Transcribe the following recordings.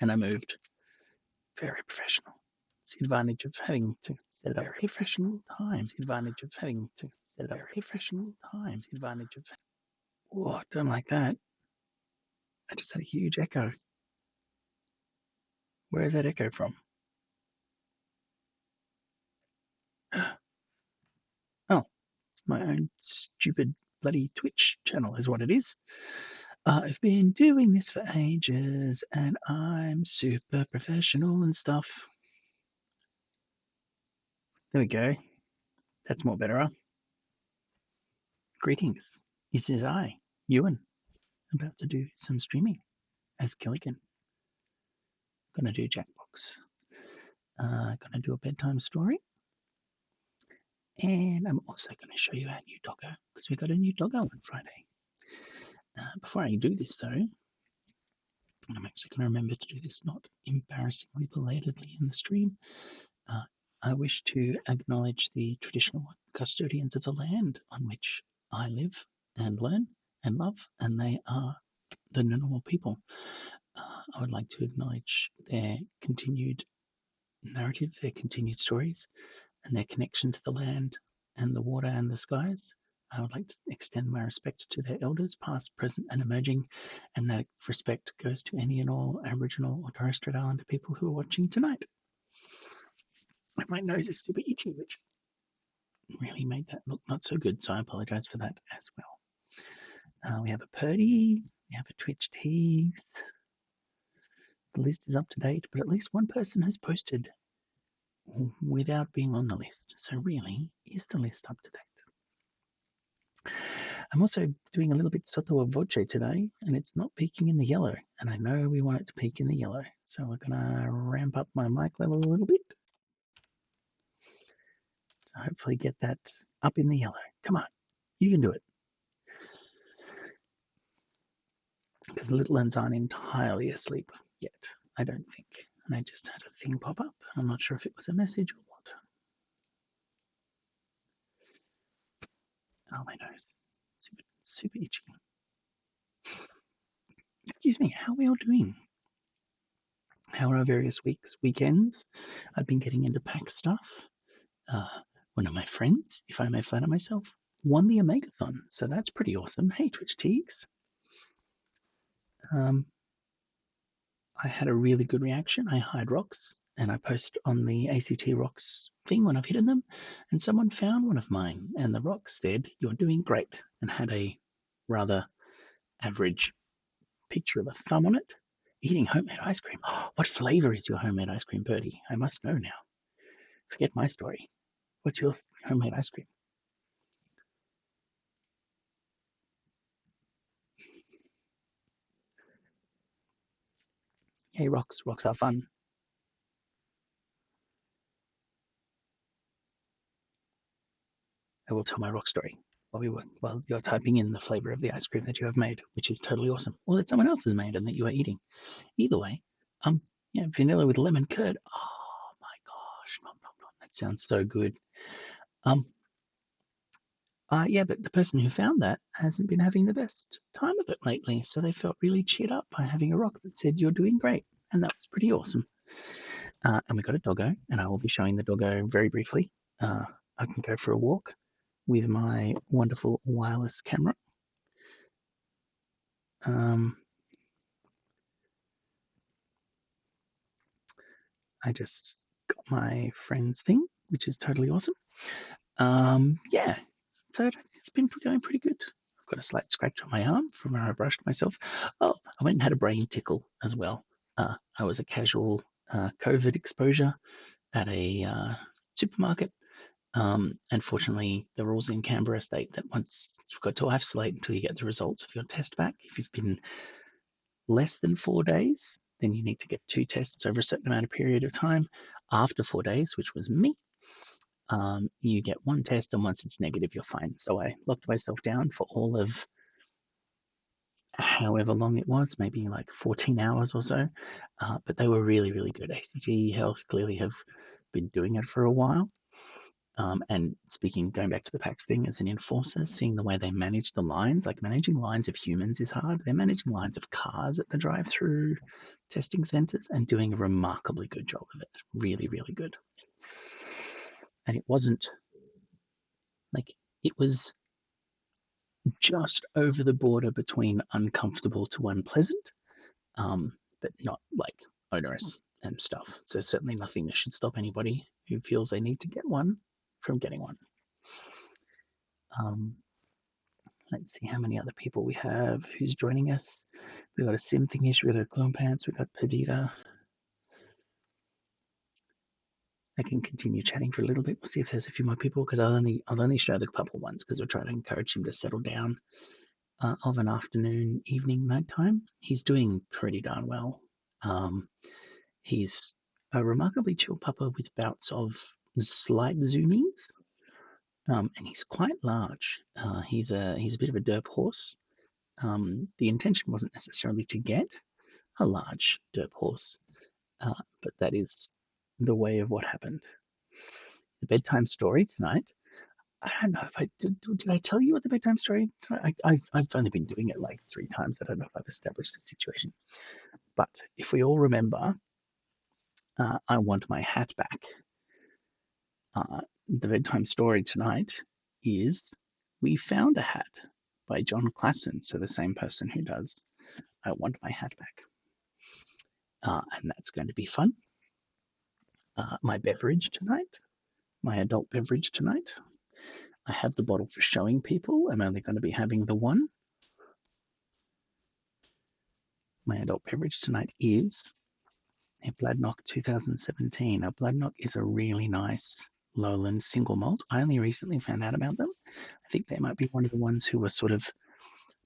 and I moved. Very professional. It's the advantage of having to set it up very professional time. The advantage of having to set it up very professional time. The advantage of oh, I don't like that. I just had a huge echo. Where is that echo from? Oh, it's my own stupid bloody Twitch channel is what it is. I've been doing this for ages and I'm super professional and stuff. There we go. That's more better. Greetings. This is I, Ewan, about to do some streaming as Killigan. Gonna do Jackbox. Gonna do a bedtime story. And I'm also going to show you our new doggo because we got a new doggo on Friday. Before I do this, though, I'm actually going to remember to do this not embarrassingly belatedly in the stream. I wish to acknowledge the traditional custodians of the land on which I live and learn and love, and they are the Ngunnawal people. I would like to acknowledge their continued narrative, their continued stories, and their connection to the land and the water and the skies. I would like to extend my respect to their elders, past, present, and emerging, and that respect goes to any and all Aboriginal or Torres Strait Islander people who are watching tonight. My nose is super itchy, which really made that look not so good, so I apologize for that as well. We have a Purdy, we have a Twitch Teagues. The list is up to date, but at least one person has posted without being on the list. So really, is the list up to date? I'm also doing a little bit sotto voce today, and it's not peaking in the yellow. And I know we want it to peak in the yellow. So we're going to ramp up my mic level a little bit. To hopefully get that up in the yellow. Come on, you can do it. Because the little ones aren't entirely asleep yet, I don't think. And I just had a thing pop up. I'm not sure if it was a message or what. Oh, my nose. Super itchy. Excuse me, how are we all doing? How are our various weekends? I've been getting into pack stuff. One of my friends, if I may flatter myself, won the Omegathon, so that's pretty awesome. Hey, Twitch Teagues. I had a really good reaction. I hide rocks, and I post on the ACT Rocks thing when I've hidden them, and someone found one of mine, and the rock said, "You're doing great," and had a rather average picture of a thumb on it, eating homemade ice cream. Oh, what flavor is your homemade ice cream, Birdie? I must know now. Forget my story. What's your homemade ice cream? Hey, rocks. Rocks are fun. I will tell my rock story while you're typing in the flavor of the ice cream that you have made, which is totally awesome, or that someone else has made and that you are eating. Either way, vanilla with lemon curd. Oh my gosh, nom, nom, nom. That sounds so good. But the person who found that hasn't been having the best time of it lately, so they felt really cheered up by having a rock that said you're doing great, and that was pretty awesome. And we got a doggo, and I will be showing the doggo very briefly. I can go for a walk with my wonderful wireless camera. I just got my friend's thing, which is totally awesome. So it's been going pretty good. I've got a slight scratch on my arm from where I brushed myself. Oh, I went and had a brain tickle as well. I was a casual COVID exposure at a supermarket. Unfortunately, the rules in Canberra state that once you've got to isolate until you get the results of your test back. If you've been less than 4 days, then you need to get 2 tests over a certain amount of period of time. After 4 days, which was me, you get 1 test, and once it's negative, you're fine. So I locked myself down for all of however long it was, maybe like 14 hours or so. But they were really, really good. ACT Health clearly have been doing it for a while. And going back to the PAX thing, as an enforcer, seeing the way they manage the lines, like managing lines of humans is hard. They're managing lines of cars at the drive-through testing centers and doing a remarkably good job of it. Really, really good. And it wasn't like, it was just over the border between uncomfortable to unpleasant, but not like onerous and stuff. So certainly nothing that should stop anybody who feels they need to get one from getting one. Let's see how many other people we have who's joining us. We've got a Sim Thingish, we've got a Clone Pants, we've got Perdita. I can continue chatting for a little bit. We'll see if there's a few more people, because I'll only show the couple ones because we're trying to encourage him to settle down of an afternoon, evening, nighttime. He's doing pretty darn well. He's a remarkably chill pupper with bouts of slight zoomings, and he's quite large. He's a bit of a derp horse. The intention wasn't necessarily to get a large derp horse, but that is the way of what happened. The bedtime story tonight. I don't know if I did. Did I tell you what the bedtime story? I've only been doing it like 3 times. I don't know if I've established a situation. But if we all remember, I want my hat back. The bedtime story tonight is We Found a Hat by John Klassen. So the same person who does I Want My Hat Back. And that's going to be fun. My beverage tonight, my adult beverage tonight. I have the bottle for showing people. I'm only going to be having the one. My adult beverage tonight is a Bladnock 2017. A Bladnock is a really nice lowland single malt. I only recently found out about them. I think they might be one of the ones who were sort of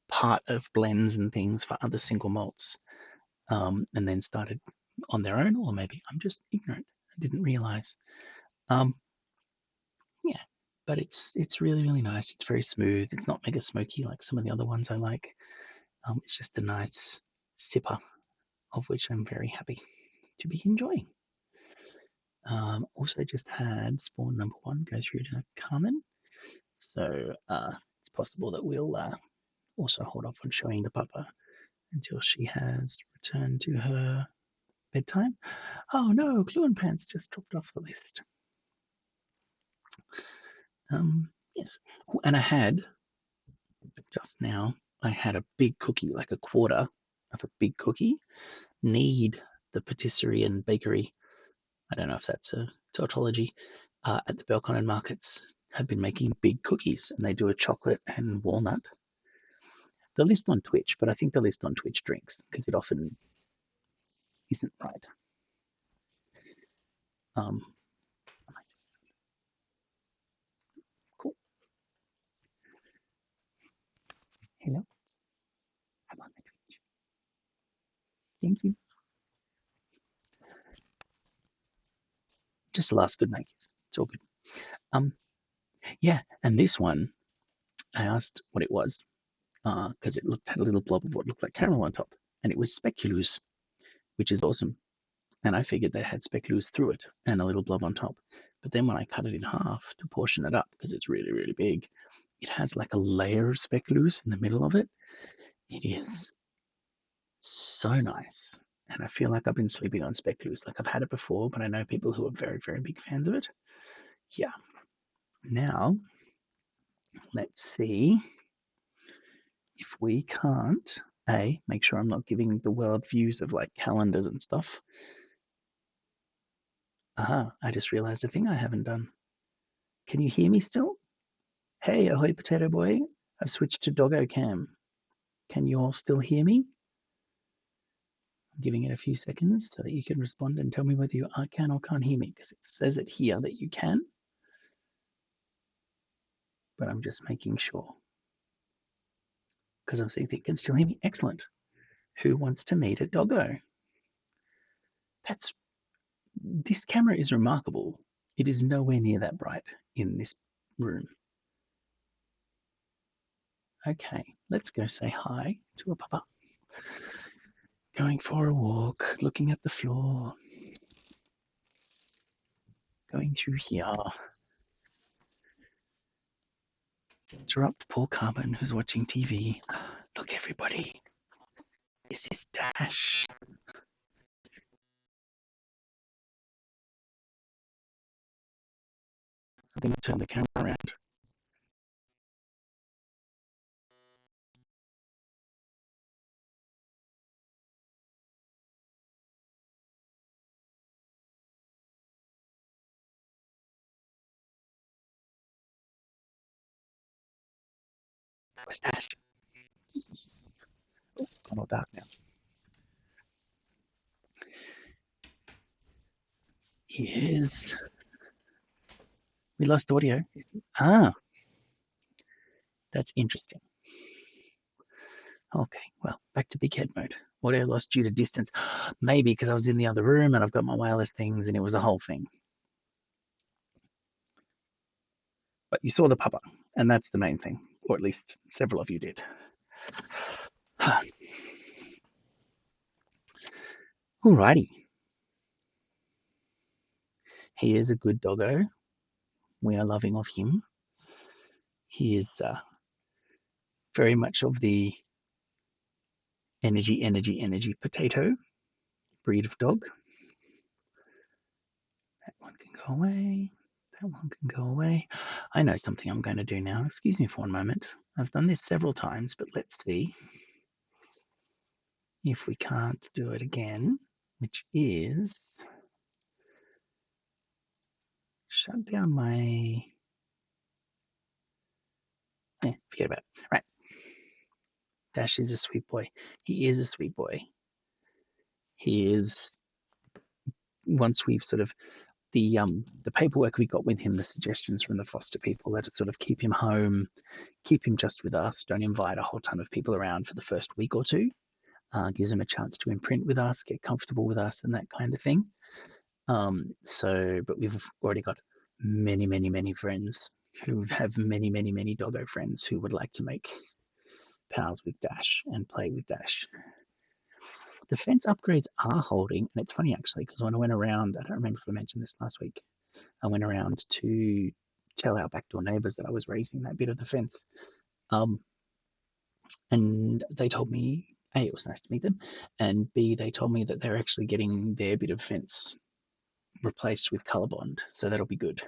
part of blends and things for other single malts, and then started on their own, or maybe I'm just ignorant. I didn't realize. Yeah, but it's really, really nice. It's very smooth. It's not mega smoky like some of the other ones I like. It's just a nice sipper, of which I'm very happy to be enjoying. Also just had spawn number 1 go through to Carmen. So it's possible that we'll also hold off on showing the pupper until she has returned to her bedtime. Oh no, Glue and Pants just dropped off the list. Yes, and I had just now, I had a big cookie, like a quarter of a big cookie. Need, the patisserie and bakery, I don't know if that's a tautology, at the Belconnen markets have been making big cookies, and they do a chocolate and walnut. The list on Twitch, but I think the list on Twitch drinks, because it often isn't right. Cool. Hello. I'm on the Twitch. Thank you. Just the last good night. It's all good. Yeah, and this one, I asked what it was, because it had a little blob of what looked like caramel on top, and it was speculoos, which is awesome. And I figured they had speculoos through it and a little blob on top. But then when I cut it in half to portion it up, because it's really, really big, it has like a layer of speculoos in the middle of it. It is so nice. And I feel like I've been sleeping on speculoos. Like I've had it before, but I know people who are very, very big fans of it. Yeah. Now, let's see if we can't, make sure I'm not giving the world views of like calendars and stuff. Aha, I just realized a thing I haven't done. Can you hear me still? Hey, ahoy, potato boy. I've switched to Doggo Cam. Can you all still hear me? I'm giving it a few seconds so that you can respond and tell me whether you can or can't hear me, because it says it here that you can. But I'm just making sure. Because I'm seeing if you can still hear me. Excellent. Who wants to meet a doggo? This camera is remarkable. It is nowhere near that bright in this room. Okay, let's go say hi to a papa. Going for a walk, looking at the floor. Going through here. Interrupt poor Carmen who's watching TV. Look, everybody. This is Dash. I'm going to turn the camera around. Where's Dash? Oh, I'm all dark now. He is. We lost audio. Ah, that's interesting. Okay, well, back to big head mode. Audio lost due to distance. Maybe because I was in the other room and I've got my wireless things and it was a whole thing. But you saw the pupper, and that's the main thing, or at least several of you did. Alrighty. He is a good doggo. We are loving of him. He is very much of the energy potato breed of dog. That one can go away. That one can go away. I know something I'm going to do now. Excuse me for one moment. I've done this several times, but let's see if we can't do it again, which is shut down my... forget about it. Right. Dash is a sweet boy. He is a sweet boy. He is, once we've sort of, the paperwork we got with him, the suggestions from the foster people that sort of keep him home, keep him just with us, don't invite a whole ton of people around for the first week or two, gives him a chance to imprint with us, get comfortable with us and that kind of thing. But we've already got many friends who have many doggo friends who would like to make pals with Dash and play with Dash. The fence upgrades are holding, and it's funny actually because when I went around, I don't remember if I mentioned this last week, I went around to tell our backdoor neighbours that I was raising that bit of the fence, and they told me, A, it was nice to meet them, and B, they told me that they're actually getting their bit of fence replaced with Colorbond, so that'll be good.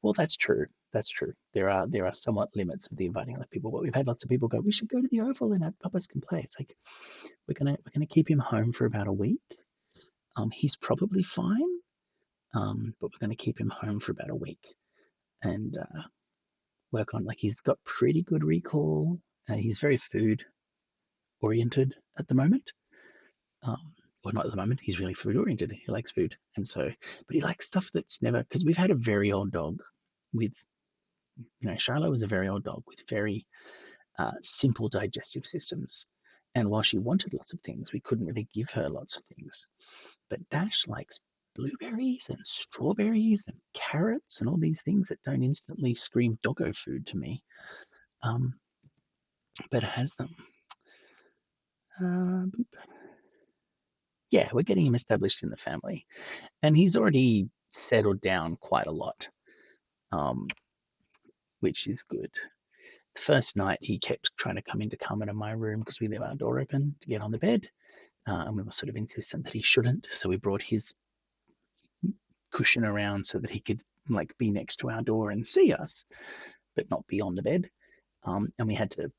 Well, that's true. That's true. There are somewhat limits with the inviting other people, but we've had lots of people go, we should go to the Oval and our puppers can play. It's like we're gonna keep him home for about a week. He's probably fine, but we're gonna keep him home for about a week and work on, like, he's got pretty good recall. He's very food oriented at the moment. Well, not at the moment. He's really food oriented. He likes food, and so, but he likes stuff that's never, because we've had a very old dog with, Shiloh was a very old dog with very simple digestive systems. And while she wanted lots of things, we couldn't really give her lots of things. But Dash likes blueberries and strawberries and carrots and all these things that don't instantly scream doggo food to me, but has them. Yeah, we're getting him established in the family, and he's already settled down quite a lot, which is good. The first night, he kept trying to come into Carmen and my room because we leave our door open to get on the bed, and we were sort of insistent that he shouldn't. So we brought his cushion around so that he could, like, be next to our door and see us, but not be on the bed. And we had to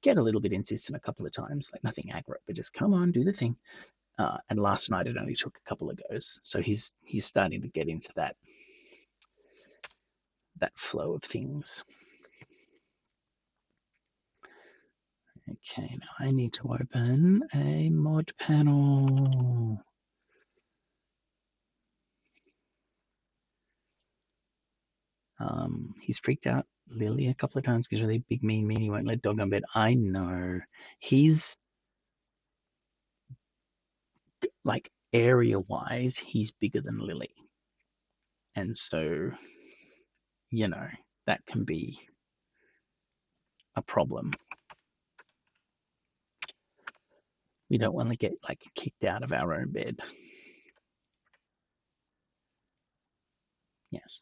get a little bit insistent a couple of times, like nothing aggro, but just come on, do the thing. And last night it only took a couple of goes, so he's starting to get into that flow of things. Okay, now I need to open a mod panel. He's freaked out Lily a couple of times because really big mean he won't let dog on bed. I know. He's, like, area wise, he's bigger than Lily. And so, that can be a problem. We don't want to get, like, kicked out of our own bed. Yes.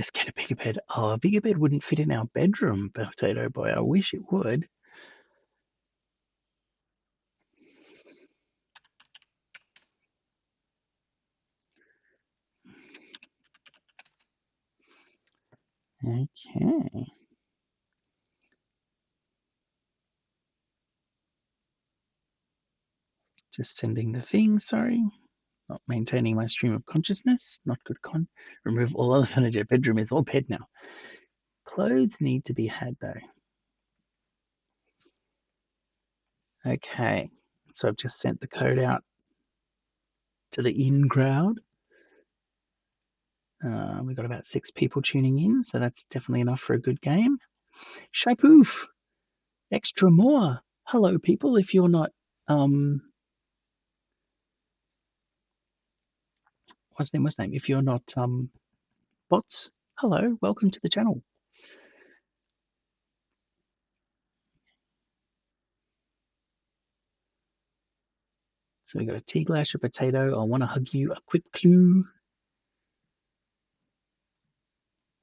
Just get a bigger bed. Oh, a bigger bed wouldn't fit in our bedroom, Potato Boy. I wish it would. Okay. Just sending the thing, sorry. Not maintaining my stream of consciousness. Not good Remove all other furniture. Bedroom is all bed now. Clothes need to be had though. Okay. So I've just sent the code out to the in crowd. We've got about 6 people tuning in, so that's definitely enough for a good game. Shapoof! Extra more! Hello, people. If you're not, what's name? If you're not bots, hello, welcome to the channel. So we got a tea glass, a potato. I want to hug you. A quick clue.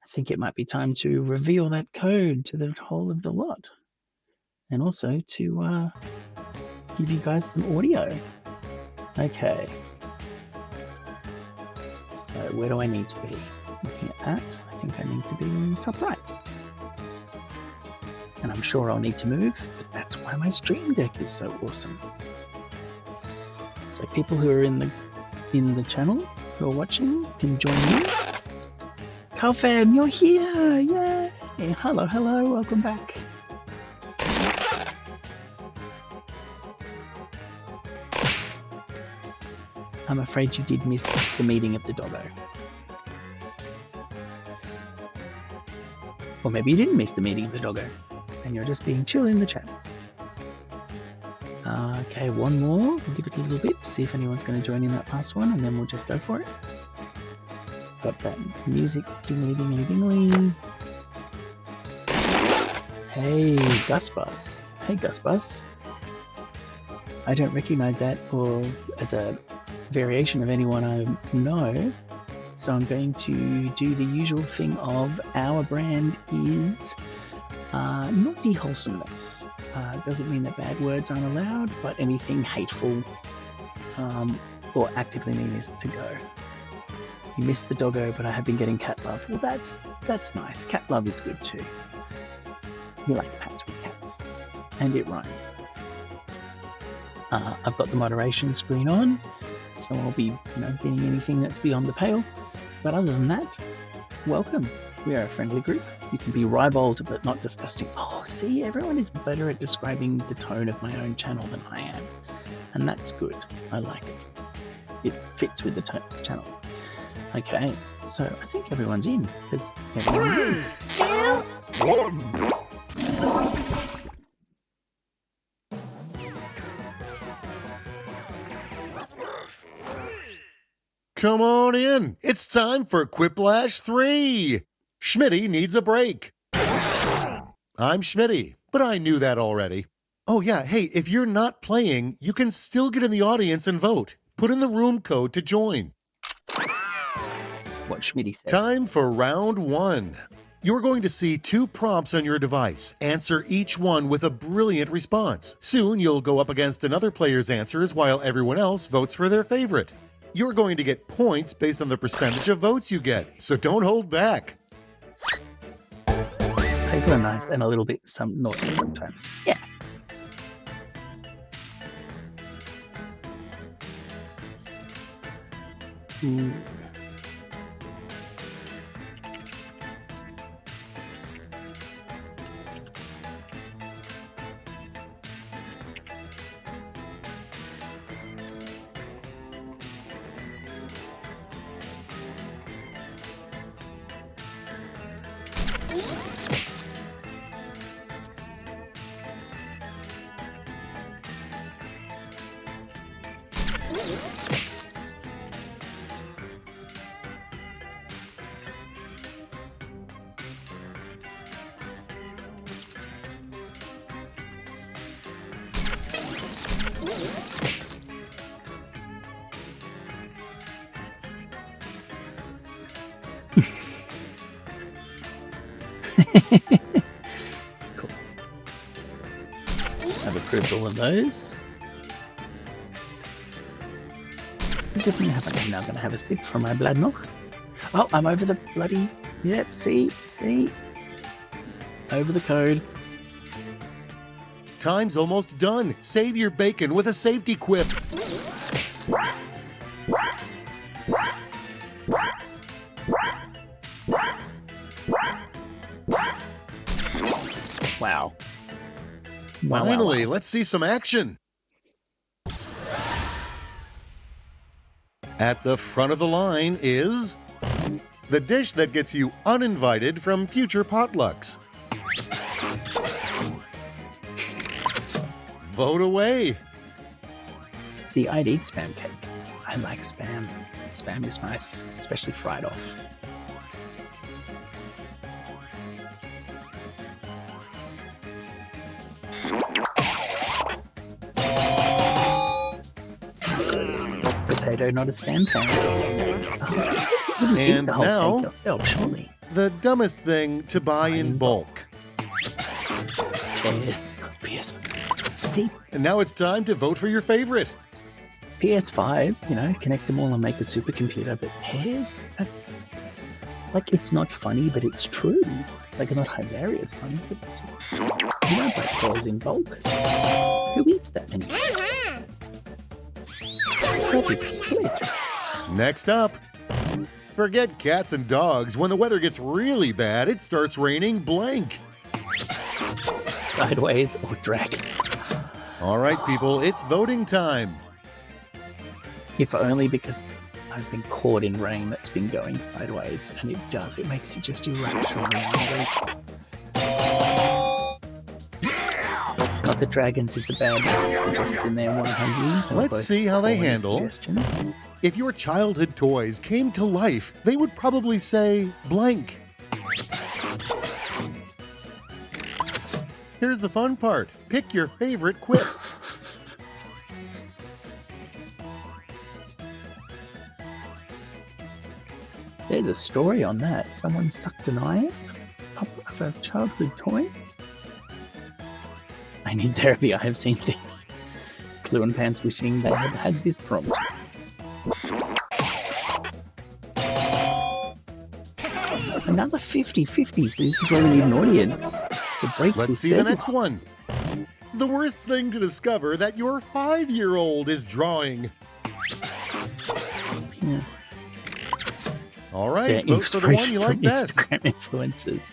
I think it might be time to reveal that code to the whole of the lot, and also to give you guys some audio. Okay. So where do I need to be? Looking at that, I think I need to be in the top right. And I'm sure I'll need to move, but that's why my stream deck is so awesome. So people who are in the channel who are watching can join me. Calfam, you're here! Yay! Hello, welcome back. I'm afraid you did miss the meeting of the doggo. Or maybe you didn't miss the meeting of the doggo, and you're just being chill in the chat. Okay, one more. We'll give it a little bit, see if anyone's going to join in that last one, and then we'll just go for it. Got that music dingly. Hey, Ghostbus. Hey, Ghostbus. I don't recognize that or as a variation of anyone I know, so I'm going to do the usual thing of our brand is naughty wholesomeness. Doesn't mean that bad words aren't allowed, but anything hateful or actively means to go. You missed the doggo, but I have been getting cat love. Well, that's nice. Cat love is good too. We like pats with cats, and it rhymes. I've got the moderation screen on, so I'll be getting anything that's beyond the pale. But other than that, welcome. We are a friendly group. You can be ribald, but not disgusting. Oh, see, everyone is better at describing the tone of my own channel than I am, and that's good. I like it. It fits with the channel. Okay, so I think everyone's in. Is everyone in? 2, 1. Come on in. It's time for Quiplash 3. Schmitty needs a break. I'm Schmitty, but I knew that already. Oh yeah, hey, if you're not playing, you can still get in the audience and vote. Put in the room code to join. What Schmitty said. Time for round 1. You're going to see 2 prompts on your device. Answer each one with a brilliant response. Soon you'll go up against another player's answers while everyone else votes for their favorite. You're going to get points based on the percentage of votes you get, so don't hold back. People are nice and a little bit naughty sometimes. Yeah. Ooh. Cool. I've approved all of those. Is it happening? I'm now going to have a sip from my blood milk. Oh, I'm over the bloody... Yep, see? Over the code. Time's almost done. Save your bacon with a safety quip. Wow. Finally, let's see some action. At the front of the line is the dish that gets you uninvited from future potlucks. Vote away. See, I'd eat spam cake. I like spam. Spam is nice, especially fried off. Potato, not a spam fan. And now, yourself, surely. the dumbest thing to buy in bulk. And now it's time to vote for your favorite. PS5, you know, connect them all and make a supercomputer, but pears? Like, it's not funny, but it's true. Like, it's not hilarious funny, but it's just... You don't buy pears in bulk. Who eats that many? Next up, forget cats and dogs. When the weather gets really bad, it starts raining blank. Sideways or dragons? All right, people, it's voting time. If only because I've been caught in rain that's been going sideways, and it makes you just irrationally angry. Not the dragons is a bad just in there 100. Let's see how they handle. If your childhood toys came to life, they would probably say blank. Here's the fun part. Pick your favorite quip. There's a story on that. Someone sucked an eye of a childhood toy. I need therapy. I have seen things. Clue and Pants wishing they had had this prompt. Another 50-50. This is why we need an audience to break. Let's see the next one. The worst thing to discover that your 5-year-old is drawing. Yeah. All right, vote for the one you like best. Instagram influencers.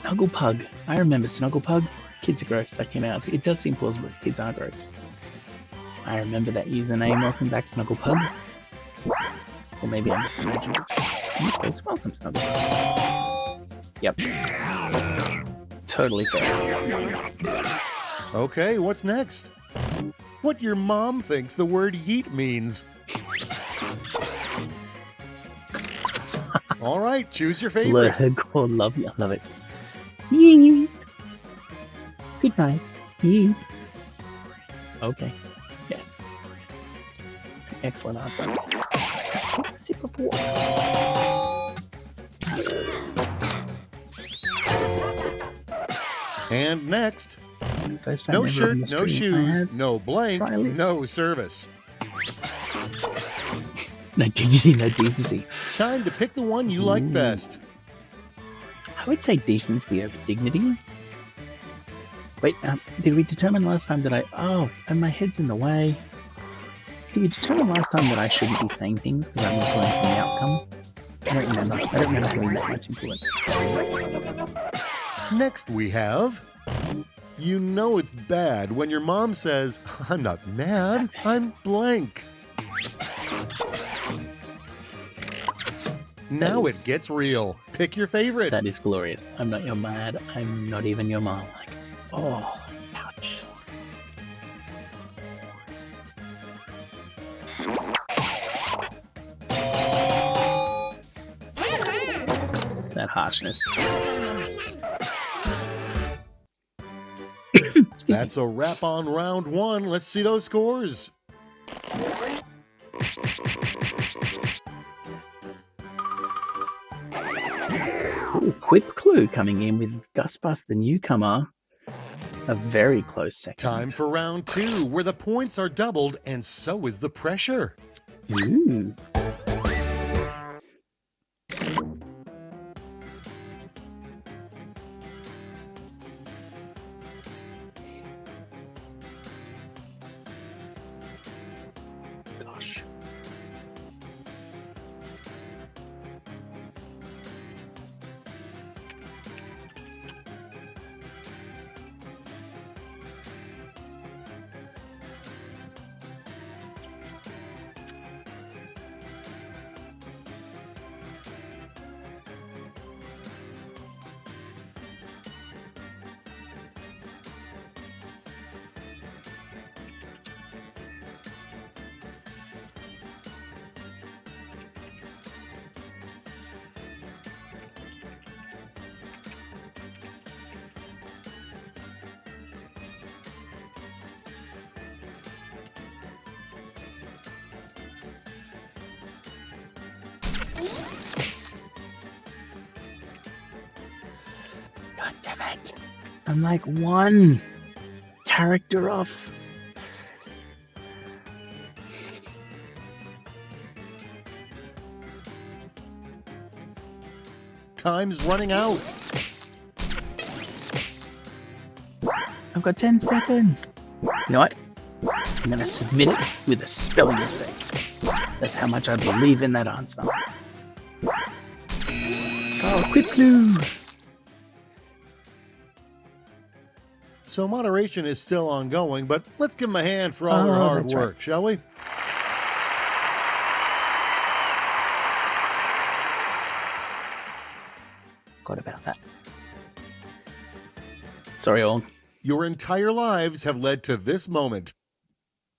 Snuggle Pug. I remember Snuggle Pug. Kids are gross. That came out. It does seem plausible. Kids are gross. I remember that username. Welcome back, Snuggle Pug. Or maybe I'm just imagining it. Welcome, Snuggle Pug. Yep. Totally fair. Okay, what's next? What your mom thinks the word yeet means. All right, choose your favorite. Love you. I love it. Yeet. Good night. Yeet. Okay. Yes. Excellent answer. Sip of water. And next, First time no ever shirt, on the no stream. shoes, no blank, Riley. no service. No dignity, no decency. Time to pick the one you like best. I would say decency over dignity. Wait, did we determine last time that and my head's in the way. Did we determine last time that I shouldn't be saying things because I'm influencing the outcome? I don't remember having that much influence. Next we have, you know it's bad when your mom says, I'm not mad, I'm blank. Now it gets real. Pick your favorite. That is glorious. I'm not your mad. I'm not even your mom. Like, oh, ouch. That harshness. That's a wrap on round one. Let's see those scores. Ooh, Quip Clue coming in with Ghostbus, the newcomer. A very close second. Time for round 2, where the points are doubled and so is the pressure. Ooh. Gosh. God damn it. I'm like one character off. Time's running out. I've got 10 seconds. You know what? I'm going to submit it with a spelling mistake. That's how much I believe in that answer. Oh, Quip Clue. So moderation is still ongoing, but let's give them a hand for all their hard that's work, shall we? Forgot about that. Sorry, all. Your entire lives have led to this moment.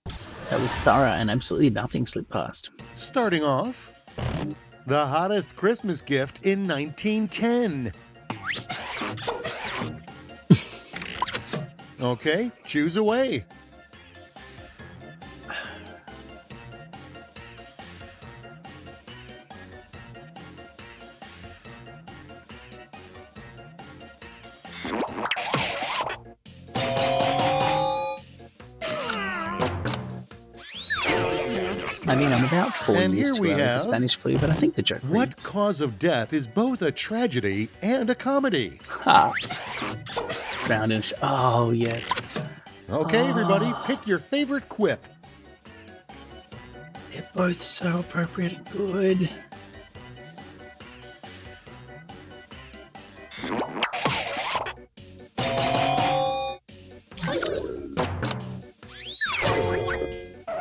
That was thorough and absolutely nothing slipped past. Starting off, the hottest Christmas gift in 1910. Okay, choose away. I mean, I'm about 4 And years here too we early for have Spanish flu, but I think the joke What reads. cause of death is both a tragedy and a comedy? Ha! Drowned in oh, yes. Okay, everybody, pick your favorite quip. They're both so appropriate and good.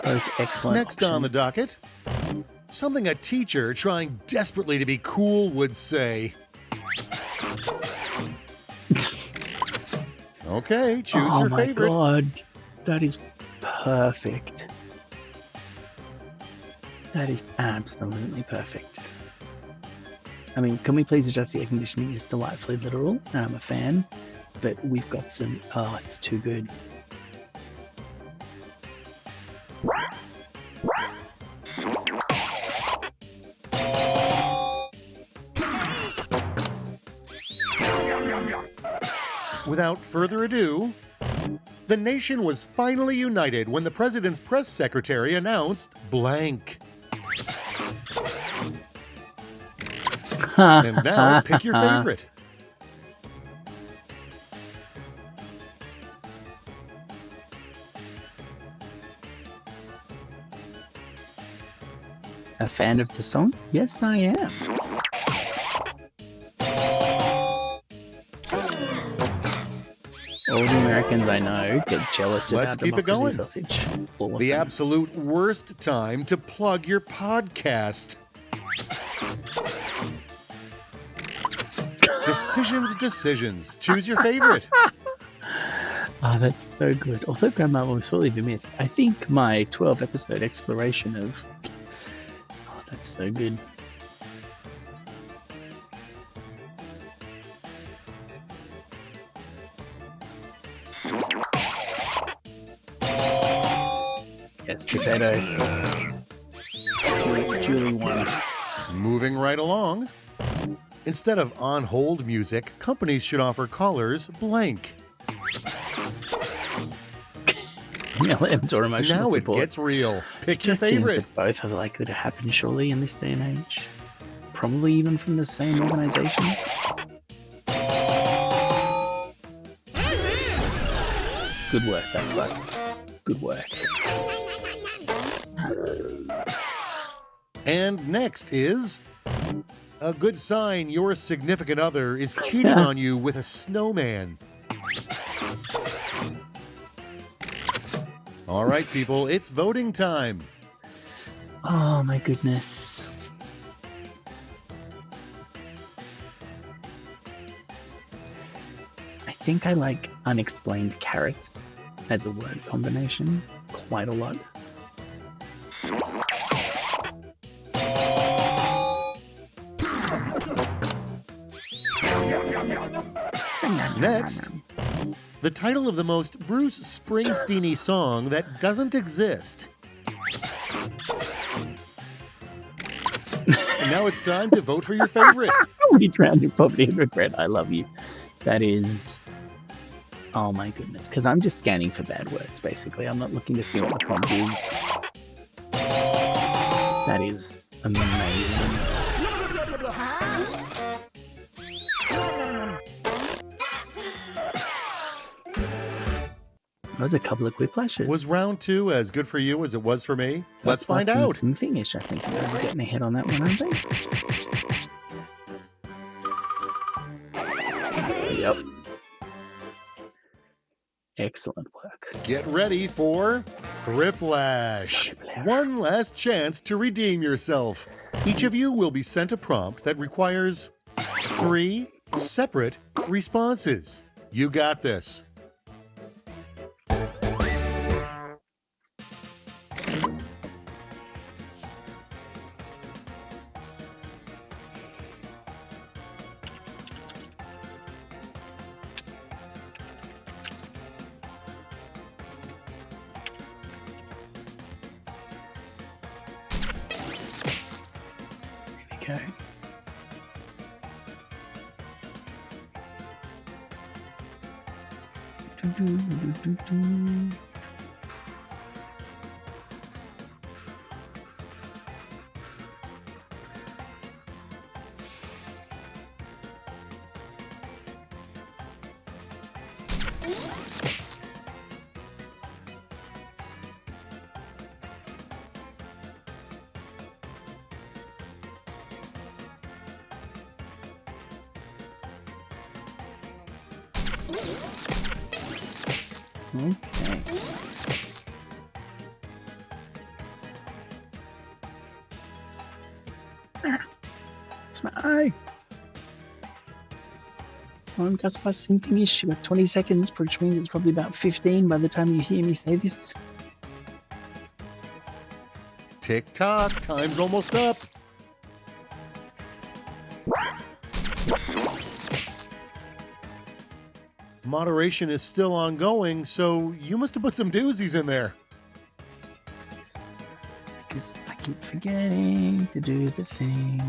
Both excellent. Next on the docket, something a teacher trying desperately to be cool would say. Okay, choose oh your my favorite. God, that is perfect. That is absolutely perfect. I mean, can we please adjust the air conditioning? It's delightfully literal. I'm a fan, but we've got some. Oh, it's too good. Without further ado, the nation was finally united when the president's press secretary announced blank. And now pick your favorite. A fan of the song? Yes, I am. All the Americans I know get jealous Let's about keep it democracy going. sausage. Awesome. The absolute worst time to plug your podcast. Decisions. Choose your favorite. Oh, that's so good. Although Grandma will sorely be missed. I think my 12-episode exploration of... Oh, that's so good. Yes, Geppetto. Julie won. Moving right along. Instead of on-hold music, companies should offer callers blank. LMs or emotional Now support. it gets real. Pick your Just seems favorite. that both are likely to happen surely in this day and age. Probably even from the same organization. Good work, Ghostbus. Good work. And next is a good sign your significant other is cheating on you with a snowman. All right, people, it's voting time. Oh my goodness. I think I like unexplained carrots as a word combination quite a lot. Next, the title of the most Bruce Springsteen-y song that doesn't exist. And now it's time to vote for your favorite. We drowned in poverty and regret. I love you. That is... Oh my goodness. Because I'm just scanning for bad words, basically. I'm not looking to see what the prompt is. That is amazing. That was a couple of quick flashes. Was round 2 as good for you as it was for me? Let's find out. Some thingish, I think. We're getting ahead on that one, aren't they? Yep. Excellent work. Get ready for Thriplash. One last chance to redeem yourself. Each of you will be sent a prompt that requires 3 separate responses. You got this. Okay. Okay. It's my eye. I'm Ghostbus thinking-ish. You got 20 seconds, which means it's probably about 15 by the time you hear me say this. Tick-tock, time's almost up. Moderation is still ongoing, so you must have put some doozies in there. Because I keep forgetting to do the thing.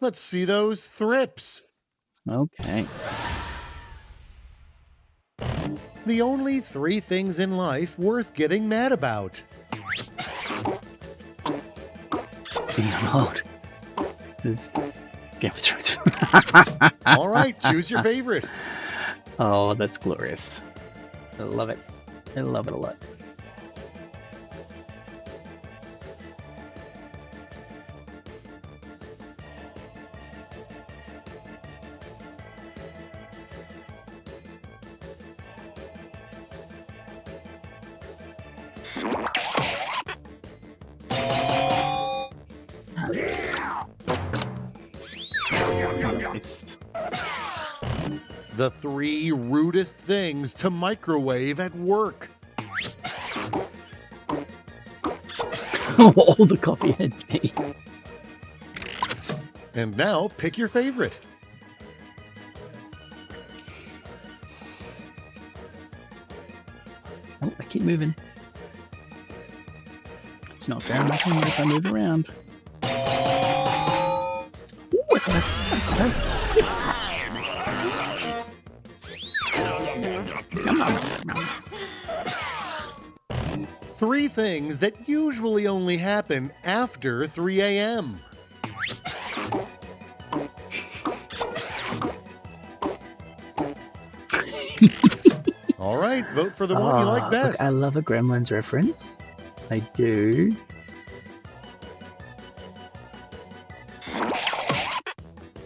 Let's see those thrips. Okay. The only 3 things in life worth getting mad about. Being on hold. Game of Thrones. All right, choose your favorite. Oh, that's glorious. I love it. I love it a lot. The 3 rudest things to microwave at work. All the coffee heads me. And now pick your favorite. Oh, I keep moving. It's not very much if I move around. Ooh, I got it. 3 things that usually only happen after 3 a.m. All right, vote for the one you like best. Look, I love a Gremlins reference. I do.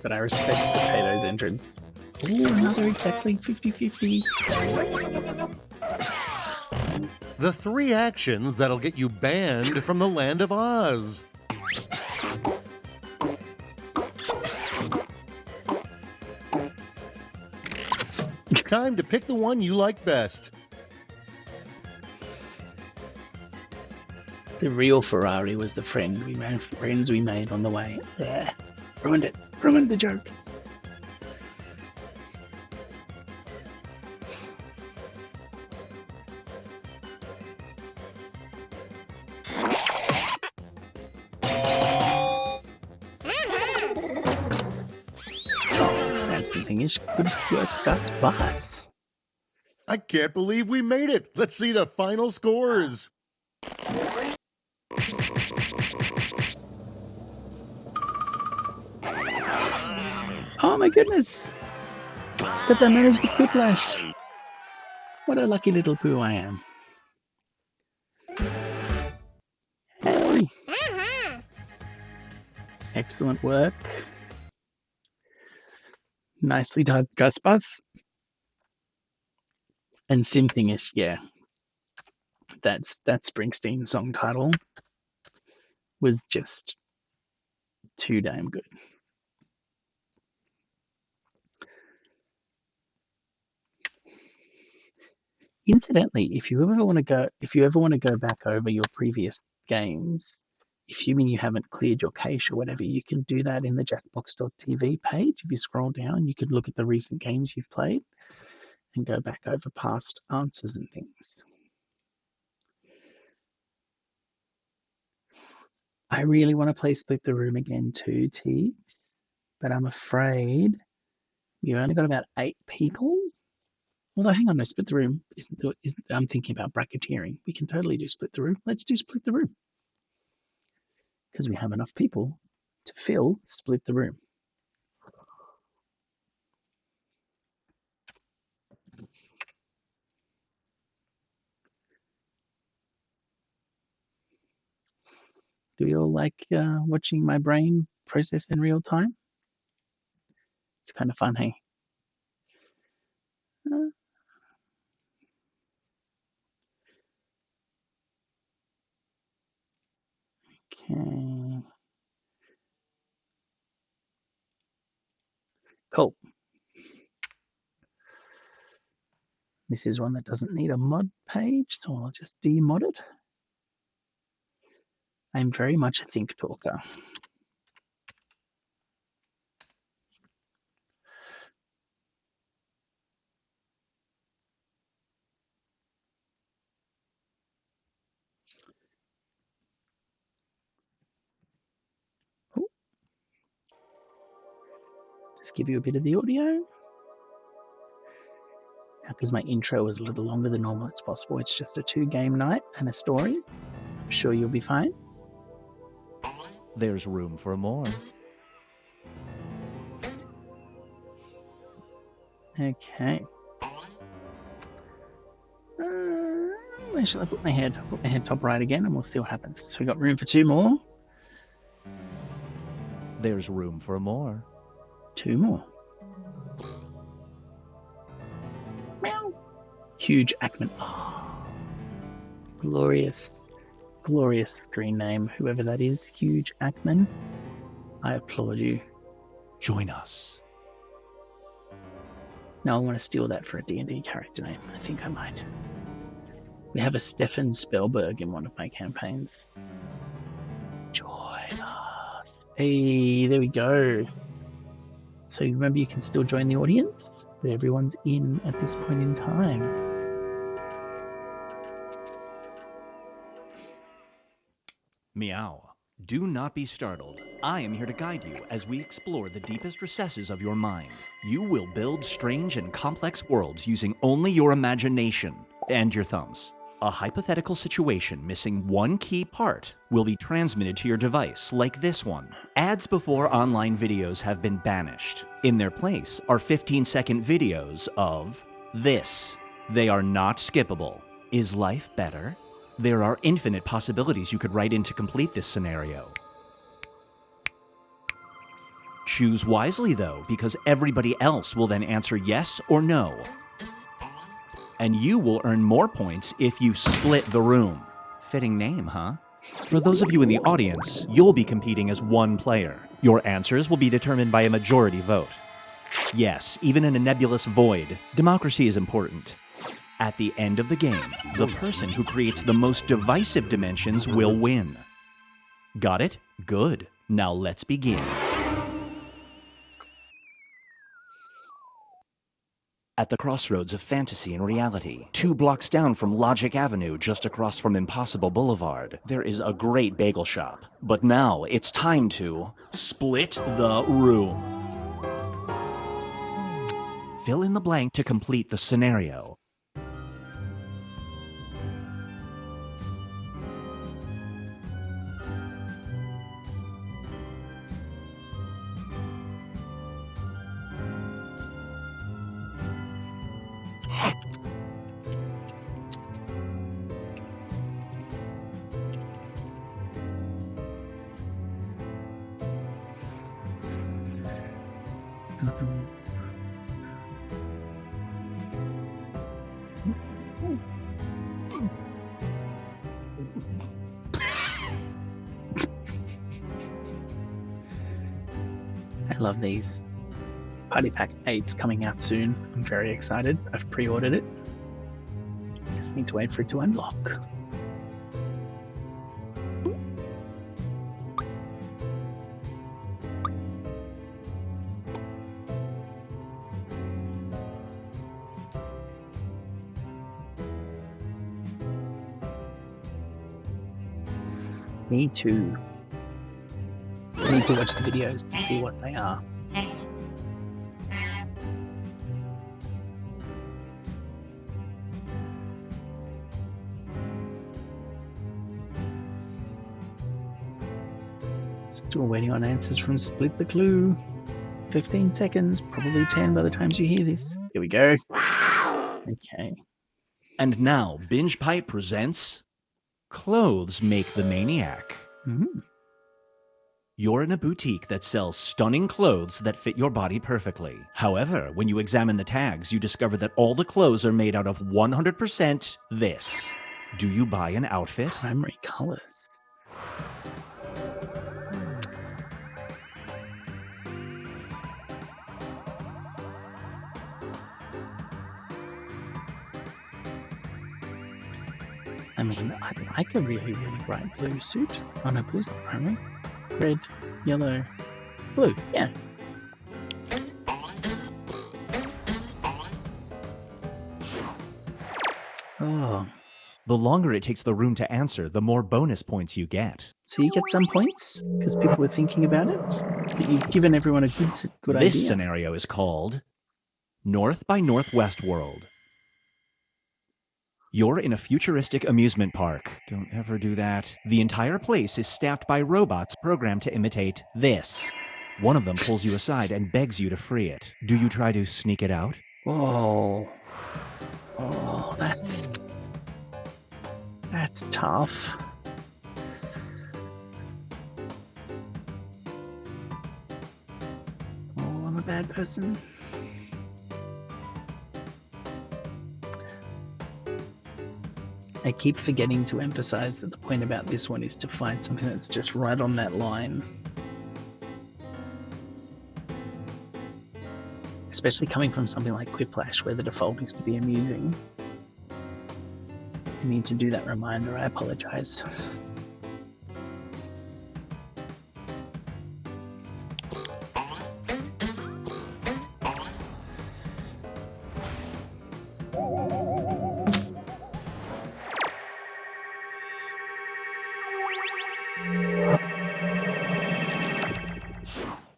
But I respect Potato's entrance. Ooh, another exactly 50-50. The 3 actions that'll get you banned from the Land of Oz. Time to pick the one you like best. The real Ferrari was the friends we made on the way. Yeah, ruined it. Ruined the joke. That's the thing is, good work, Ghostbus. I can't believe we made it. Let's see the final scores. Oh my goodness! But I managed the quiplash. What a lucky little poo I am. Hey! Excellent work. Nicely done, Ghostbus. And Simthingish, yeah. That Springsteen song title was just too damn good. Incidentally, if you ever want to go back over your previous games, assuming you haven't cleared your cache or whatever, you can do that in the Jackbox.tv page. If you scroll down, you could look at the recent games you've played and go back over past answers and things. I really want to play Split the Room again too, T, but I'm afraid we've only got about 8 people. Although, hang on, no, Split the Room I'm thinking about bracketeering. We can totally do Split the Room. Let's do Split the Room. Because we have enough people to fill Split the Room. Do you all like watching my brain process in real time? It's kind of fun, hey? Okay. Cool. This is one that doesn't need a mod page, so I'll just demod it. I'm very much a think talker. Oh. Just give you a bit of the audio. Because my intro was a little longer than normal, it's possible it's just a 2-game night and a story. I'm sure you'll be fine. There's room for more. Okay. Where shall I put my head? Put my head top right again and we'll see what happens. So we got room for 2 more. There's room for more. 2 more. Meow. Huge Ackman. Oh, glorious, glorious screen name. Whoever that is, Huge Ackman. I applaud you. Join us. Now I want to steal that for a D&D character name. I think I might. We have a Stefan Spellberg in one of my campaigns. Join us. Hey, there we go. So remember, you can still join the audience, but everyone's in at this point in time. Meow. Do not be startled. I am here to guide you as we explore the deepest recesses of your mind. You will build strange and complex worlds using only your imagination and your thumbs. A hypothetical situation missing one key part will be transmitted to your device, like this one. Ads before online videos have been banished. In their place are 15-second videos of this. They are not skippable. Is life better? There are infinite possibilities you could write in to complete this scenario. Choose wisely, though, because everybody else will then answer yes or no. And you will earn more points if you split the room. Fitting name, huh? For those of you in the audience, you'll be competing as one player. Your answers will be determined by a majority vote. Yes, even in a nebulous void, democracy is important. At the end of the game, the person who creates the most divisive dimensions will win. Got it? Good. Now let's begin. At the crossroads of fantasy and reality, 2 blocks down from Logic Avenue, just across from Impossible Boulevard, there is a great bagel shop. But now it's time to split the room. Fill in the blank to complete the scenario. I love these. Party Pack 8's coming out soon. I'm very excited. I've pre-ordered it. Just need to wait for it to unlock. Me too. I need to watch the videos to see what they are. Still waiting on answers from Split the Clue. 15 seconds, probably 10 by the time you hear this. Here we go. Okay. And now, Binge Pipe presents Clothes Make the Maniac. Mm-hmm. You're in a boutique that sells stunning clothes that fit your body perfectly. However, when you examine the tags, you discover that all the clothes are made out of 100% this. Do you buy an outfit? Primary colors. I mean, I'd like a really, really bright blue suit. Oh no, blue's not primary. Red, yellow, blue, yeah. Oh, The longer it takes the room to answer, the more bonus points you get. so you get some points because people were thinking about it, but you've given everyone a good idea. This scenario is called North by Northwest World. You're in a futuristic amusement park. Don't ever do that. The entire place is staffed by robots programmed to imitate this. One of them pulls you aside and begs you to free it. Do you try to sneak it out? Oh, that's tough. Oh, I'm a bad person. I keep forgetting to emphasize that the point about this one is to find something that's just right on that line. Especially coming from something like Quiplash, where the default is to be amusing. I need to do that reminder, I apologize.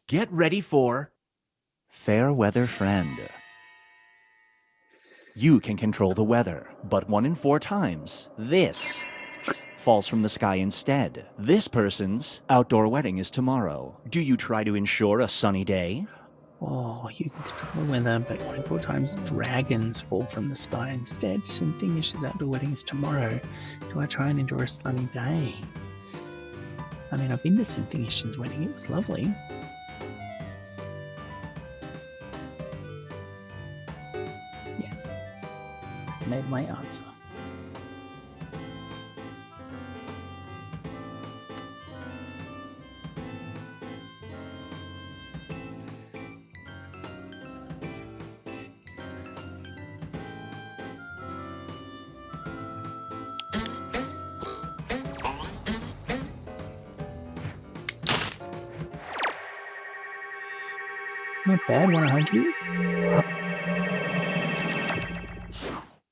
Get ready for Fair Weather Friend. You can control the weather, but 1 in 4 times, this falls from the sky instead. This person's outdoor wedding is tomorrow. Do you try to ensure a sunny day? Oh, you can control the weather, but 1 in 4 times dragons fall from the sky instead. Sinthinish's outdoor wedding is tomorrow. Do I try and endure a sunny day? I mean, I've been to Sinthinish's wedding. It was lovely. Yes. I made my answer. Not bad, want to hug you?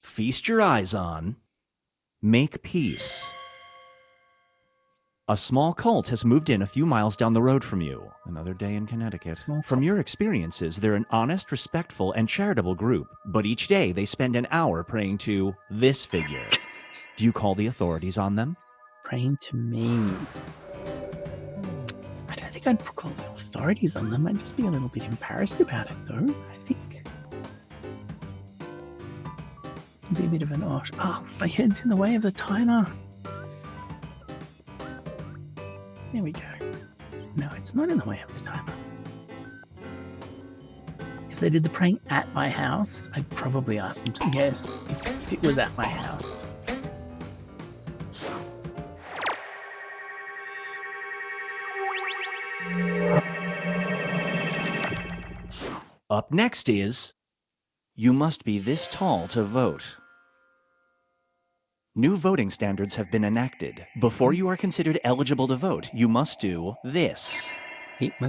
Feast your eyes on Make Peace. A small cult has moved in a few miles down the road from you. Another day in Connecticut. From your experiences, they're an honest, respectful, and charitable group, but each day they spend an hour praying to this figure. Do you call the authorities on them? Praying to me. I don't think I'd call the authorities on them. I'd just be a little bit embarrassed about it, though. I think. It'd be a bit of an osh. Oh, my head's in the way of the timer. There we go. No, it's not in the way of the timer. If they did the praying at my house, I'd probably ask them to yes, if it was at my house. Up next is You Must Be This Tall to Vote. New voting standards have been enacted. Before you are considered eligible to vote, you must do this.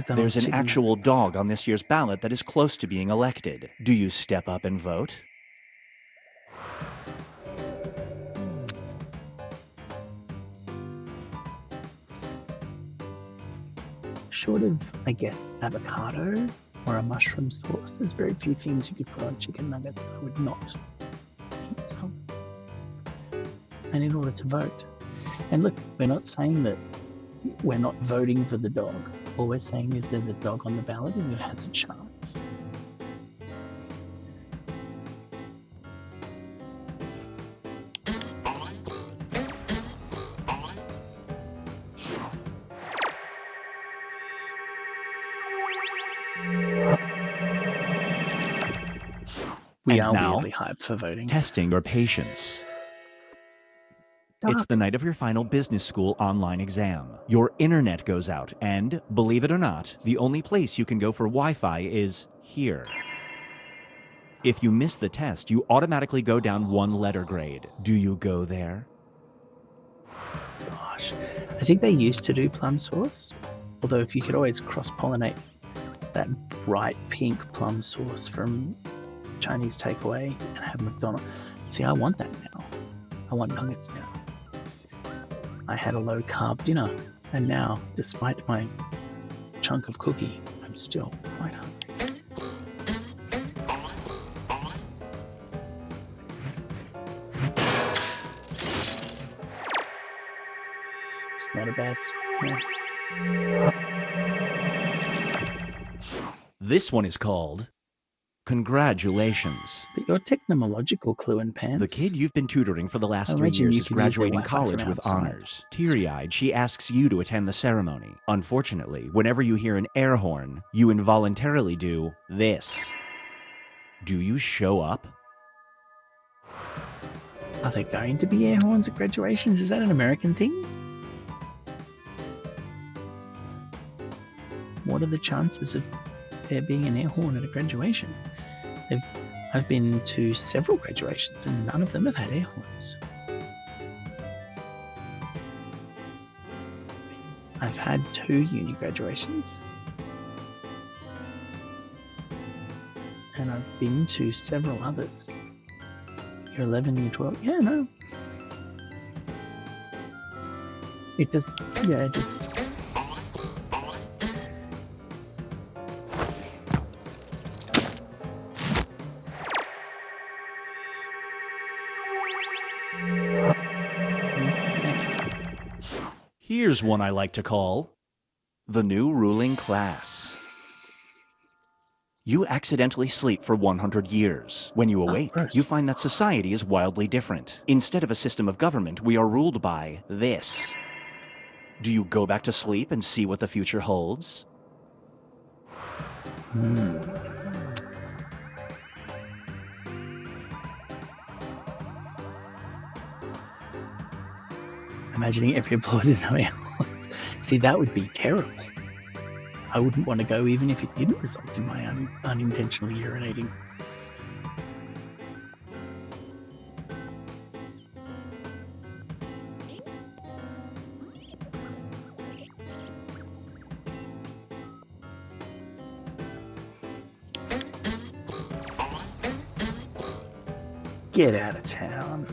There's an actual dog on this year's ballot that is close to being elected. Do you step up and vote? Short of, I guess, avocado or a mushroom sauce, there's very few things you could put on chicken nuggets I would not eat some. And in order to vote, and look, we're not saying that we're not voting for the dog. All we're saying is there's a dog on the ballot and it has a chance. We are now, weirdly hyped for voting. Testing your patience. It's the night of your final business school online exam. Your internet goes out, and, believe it or not, the only place you can go for Wi-Fi is here. If you miss the test, you automatically go down 1 letter grade. Do you go there? Gosh, I think they used to do plum sauce, although if you could always cross-pollinate that bright pink plum sauce from Chinese takeaway and have McDonald's. See, I want that now. I want nuggets now. I had a low-carb dinner, and now, despite my chunk of cookie, I'm still quite hungry. It's not a bad yeah. This one is called Congratulations. But your technological clue in pants. The kid you've been tutoring for the last I 3 imagine years you is can use their graduating Wi-Fi college from with outside. honors. Teary-eyed, she asks you to attend the ceremony. Unfortunately, whenever you hear an air horn, you involuntarily do this. Do you show up? Are there going to be air horns at graduations? Is that an American thing? What are the chances of there being an air horn at a graduation? I've been to several graduations and none of them have had air horns. I've had 2 uni graduations. And I've been to several others. Year 11, year 12. Yeah, no. It just, yeah, it just. Here's one I like to call the new ruling class. You accidentally sleep for 100 years. When you awake, gross. you find that society is wildly different. Instead of a system of government, we are ruled by this. Do you go back to sleep and see what the future holds? Imagining every applause is knowing. See, that would be terrible. I wouldn't want to go even if it didn't result in my unintentionally urinating. Get out of town.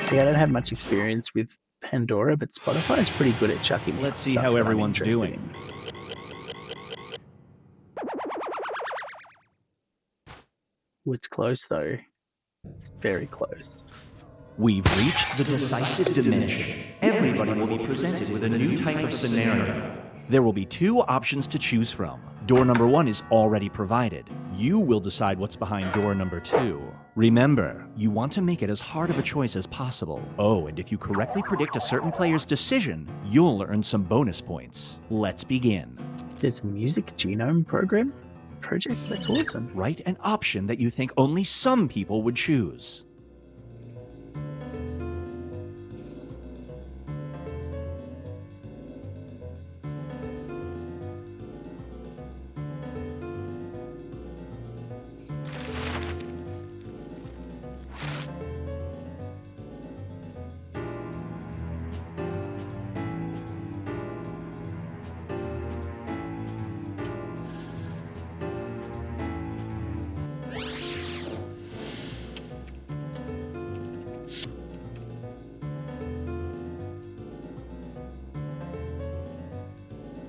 See, I don't have much experience with Pandora, but Spotify is pretty good at chucking me. Let's see stuff how that I'm everyone's interested doing. in. Ooh, it's close though. It's very close. We've reached the decisive dimension. Everybody will be presented with a new type of scenario. There will be two options to choose from. Door number 1 is already provided. You will decide what's behind door number 2. Remember, you want to make it as hard of a choice as possible. Oh, and if you correctly predict a certain player's decision, you'll earn some bonus points. Let's begin. There's a music genome project. That's awesome. Write an option that you think only some people would choose.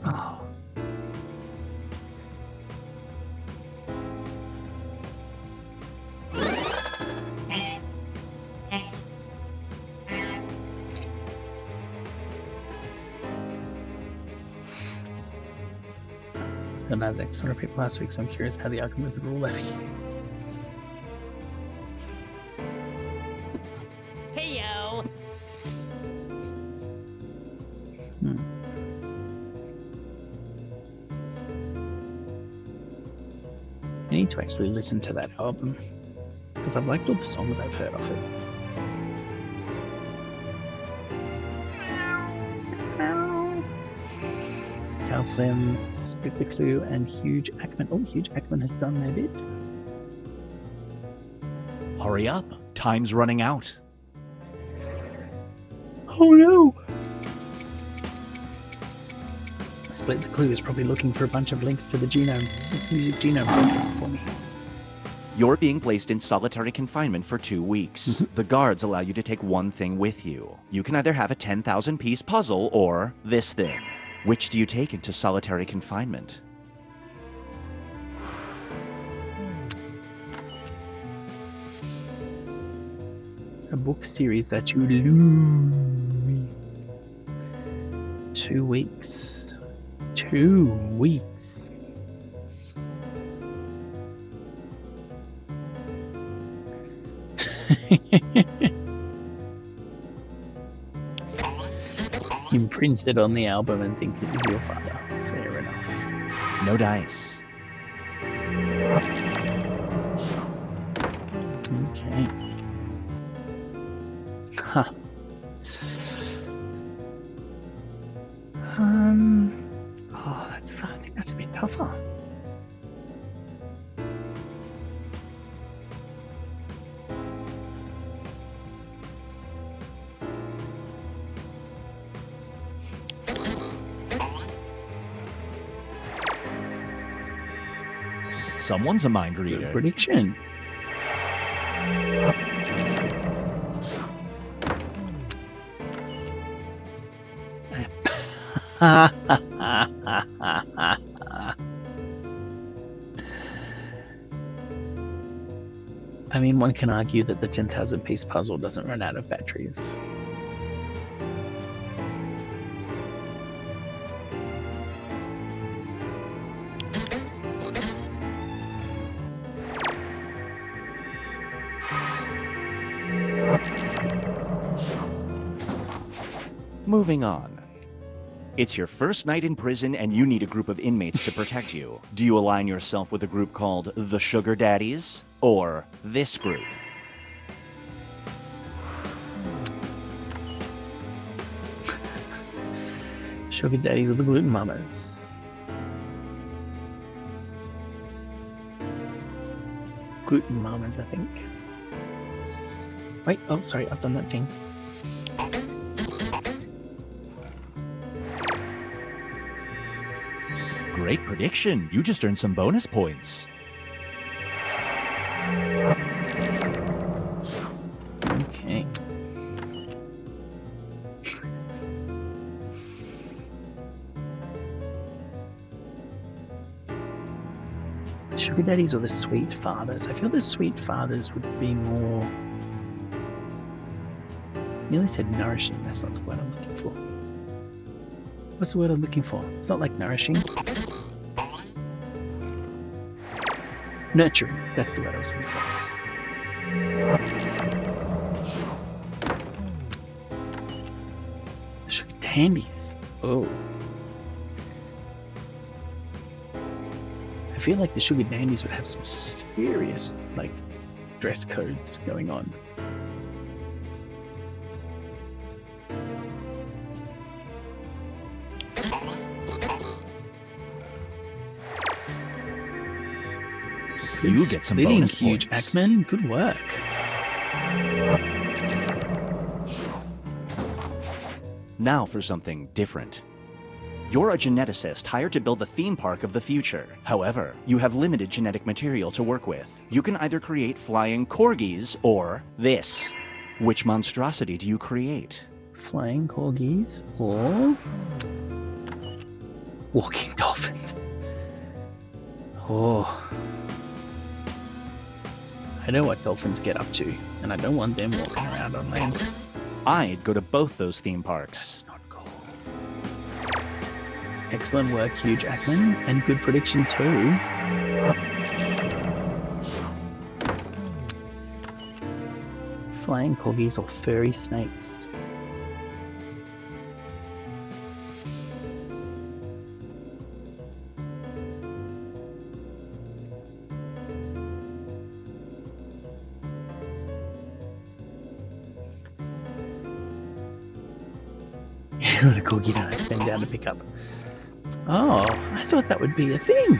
Oh. The Nasdaq saw people last week, so I'm curious how the outcome of the rule levy. Heyo! I need to actually listen to that album because I've liked all the songs I've heard of it. Cal Flem, Spit the Clue, and Huge Ackman. Oh, Huge Ackman has done their bit. Hurry up, time's running out. Oh no! Split the Clue is probably looking for a bunch of links to the music genome project for me. You're being placed in solitary confinement for 2 weeks. The guards allow you to take one thing with you. You can either have a 10,000-piece puzzle or this thing. Which do you take into solitary confinement? A book series that you lose. 2 weeks. 2 weeks. Imprints it on the album and thinks it is your father. Fair enough. No dice. Okay. Huh. Oh, that's fun. I think that's a bit tougher. Someone's a mind Good reader. prediction. I mean, one can argue that the 10,000 piece puzzle doesn't run out of batteries. Moving on. It's your first night in prison and you need a group of inmates to protect you. Do you align yourself with a group called the Sugar Daddies or this group? Sugar daddies or the gluten mamas? Gluten mamas, I think. Wait, oh, sorry, I've done that thing. Great prediction. You just earned some bonus points. Okay. Sugar daddies or the sweet fathers? I feel the sweet fathers would be more... I nearly said nourishing. That's not the word I'm looking for. What's the word I'm looking for? It's not like nourishing. Nurturing. That's the word I was looking for. Sugar dandies. Oh. I feel like the sugar dandies would have some serious, like, dress codes going on. You get some Splitting, bonus huge points. Ackman. Good work. Now for something different. You're a geneticist hired to build the theme park of the future. However, you have limited genetic material to work with. You can either create flying corgis or this. Which monstrosity do you create? Flying corgis or walking dolphins. Oh. I know what dolphins get up to, and I don't want them walking around on land. I'd go to both those theme parks. That's not cool. Excellent work, huge Ackman, and good prediction too. Flying corgis or furry snakes. What a corgi that I send down to pick up. Oh, I thought that would be a thing.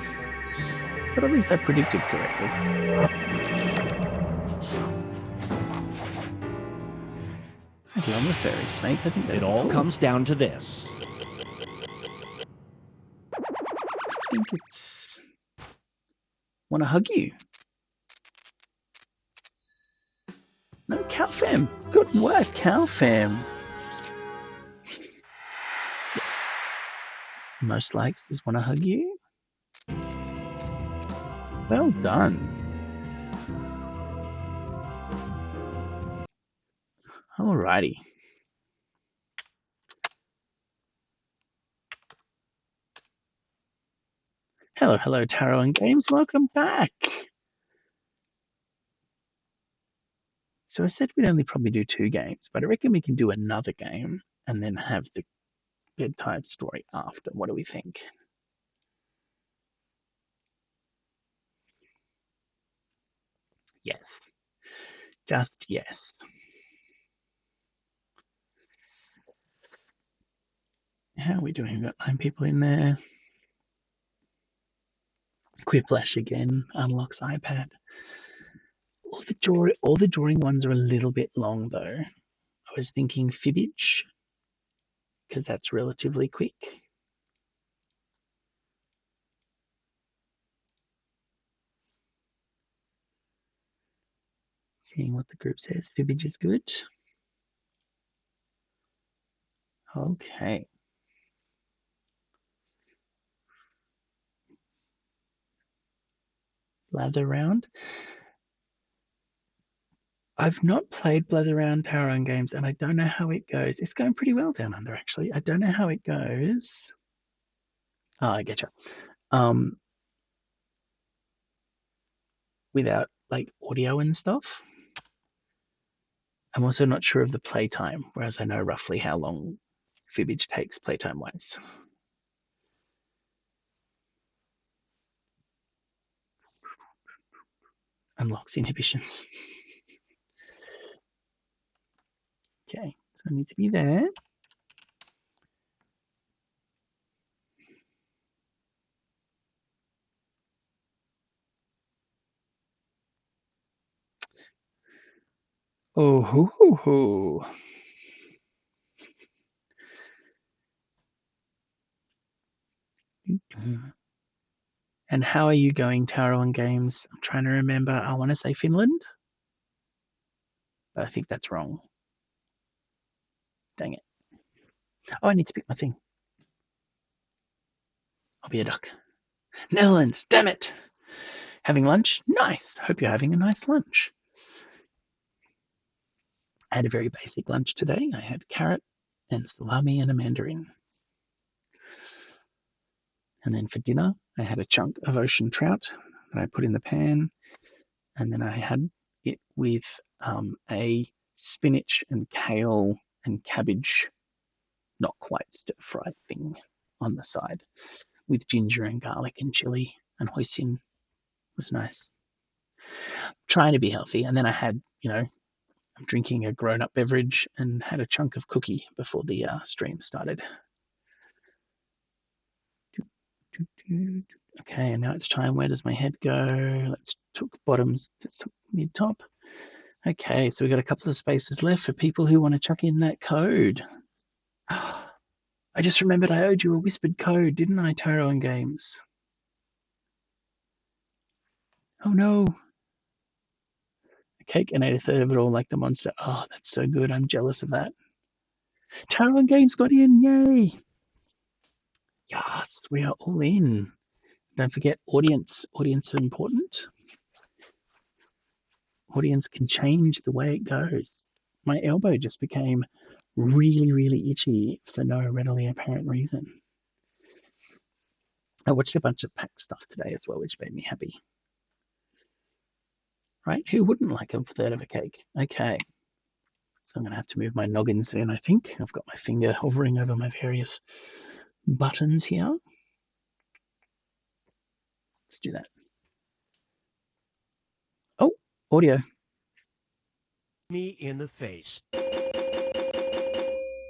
But at least I predicted correctly. Okay, I'm a fairy snake. I think It all comes down to this. I think it's... Want to hug you. No, Cowfam. Good work, Cowfam. Yes. Most likes is want to hug you. Well done. Alrighty. Hello, Tarot and Games. Welcome back. So I said we'd only probably do 2 games, but I reckon we can do another game and then have the bedtime story after. What do we think? Yes. Just yes. How are we doing? We've got 9 people in there. Quiplash again. Unlocks iPad. All the drawing ones are a little bit long though. I was thinking fibbage, because that's relatively quick. Seeing what the group says. Fibbage is good. Okay. Blather round. I've not played Blather Round Tower Run games, and I don't know how it goes. It's going pretty well down under, actually. I don't know how it goes. Oh, I getcha. Without like audio and stuff. I'm also not sure of the playtime, whereas I know roughly how long Fibbage takes playtime wise. Unlocks inhibitions. Okay, so I need to be there. Oh, hoo, hoo, hoo. And how are you going, Tower Run games? I'm trying to remember. I want to say Finland, but I think that's wrong. Dang it. Oh, I need to pick my thing. I'll be a duck. Netherlands, damn it. Having lunch? Nice. Hope you're having a nice lunch. I had a very basic lunch today. I had carrot and salami and a mandarin. And then for dinner, I had a chunk of ocean trout that I put in the pan. And then I had it with a spinach and kale and cabbage, not quite stir-fried thing on the side with ginger and garlic and chili and hoisin. It was nice. Trying to be healthy. And then I had, I'm drinking a grown-up beverage and had a chunk of cookie before the stream started. Okay, and now it's time. Where does my head go? Let's took bottoms. Let's took mid-top. Okay, so we've got a couple of spaces left for people who want to chuck in that code. I just remembered I owed you a whispered code, didn't I, Taro and Games? Oh no. A cake and ate a third of it all like the monster. Oh, that's so good. I'm jealous of that. Taro and Games got in. Yay. Yes, we are all in. Don't forget, audience. Audience is important. Audience can change the way it goes. My elbow just became really, really itchy for no readily apparent reason. I watched a bunch of pack stuff today as well, which made me happy. Right? Who wouldn't like a third of a cake? Okay. So I'm going to have to move my noggin soon, I think. I've got my finger hovering over my various buttons here. Let's do that. Oh, audio. Me in the face.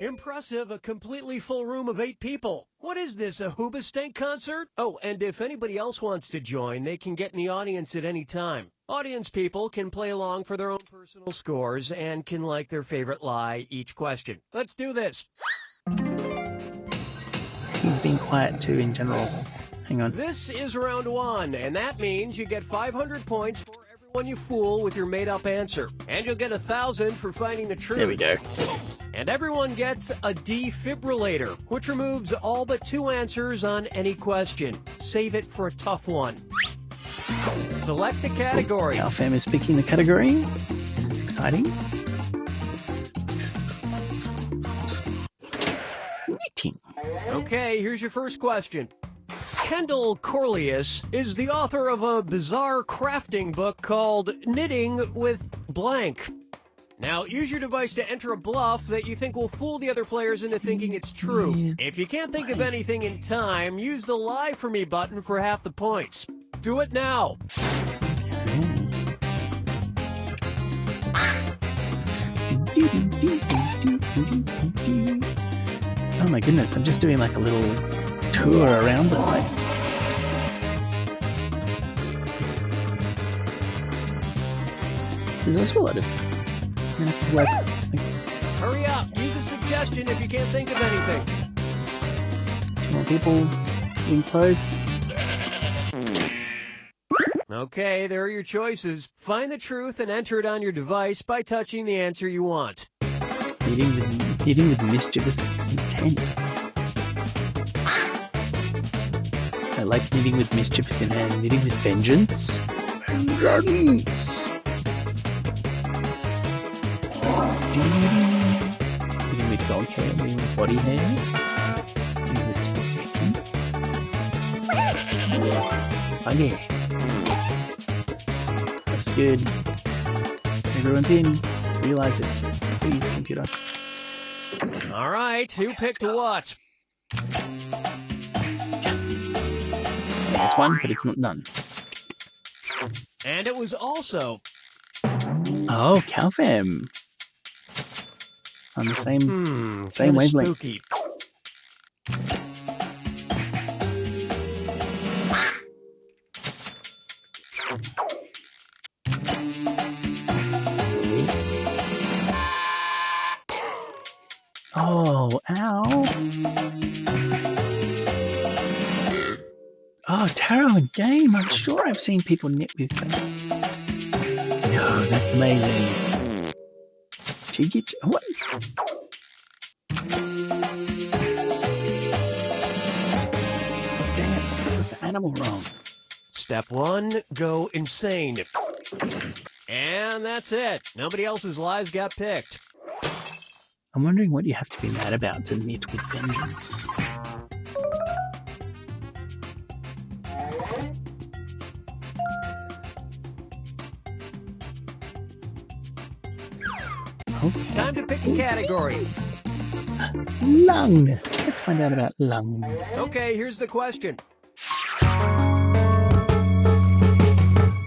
Impressive, a completely full room of 8 people. What is this, a Hoobastank concert? Oh, and if anybody else wants to join, they can get in the audience at any time. Audience people can play along for their own personal scores and can like their favorite lie each question. Let's do this. He's being quiet too in general. Hang on. This is round 1, and that means you get 500 points for everyone you fool with your made-up answer. And you'll get 1,000 for finding the truth. There we go. And everyone gets a defibrillator, which removes all but 2 answers on any question. Save it for a tough one. Select a category. Our fam is picking the category. This is exciting. Knitting. Okay, here's your first question. Kendall Corlius is the author of a bizarre crafting book called Knitting with Blank. Now, use your device to enter a bluff that you think will fool the other players into thinking it's true. If you can't think of anything in time, use the Lie For Me button for half the points. Do it now. Oh my goodness, I'm just doing like a little tour around the place. There's also a lot of Hurry up, use a suggestion if you can't think of anything. more people getting close. Okay, there are your choices. Find the truth and enter it on your device by touching the answer you want. Hitting with mischievous intent. I like knitting with mischievous intent. Knitting with vengeance. Vengeance! Knitting with dog hair. Knitting with body hair. Knitting with spaghetti. Oh yeah. That's good. Everyone's in. Realize it. Please, computer. All right, who picked what? It's one, but it's not none. And it was also... Oh, Calfam. On the same wavelength. Spooky. Oh, ow. Oh, tarot and game. I'm sure I've seen people knit with that. Oh, that's amazing. What? Damn, I got the animal wrong. Step 1, go insane. And that's it. Nobody else's lies got picked. I'm wondering what you have to be mad about to knit with vengeance. Okay. Time to pick a category. Lung. Let's find out about lung. Okay, here's the question.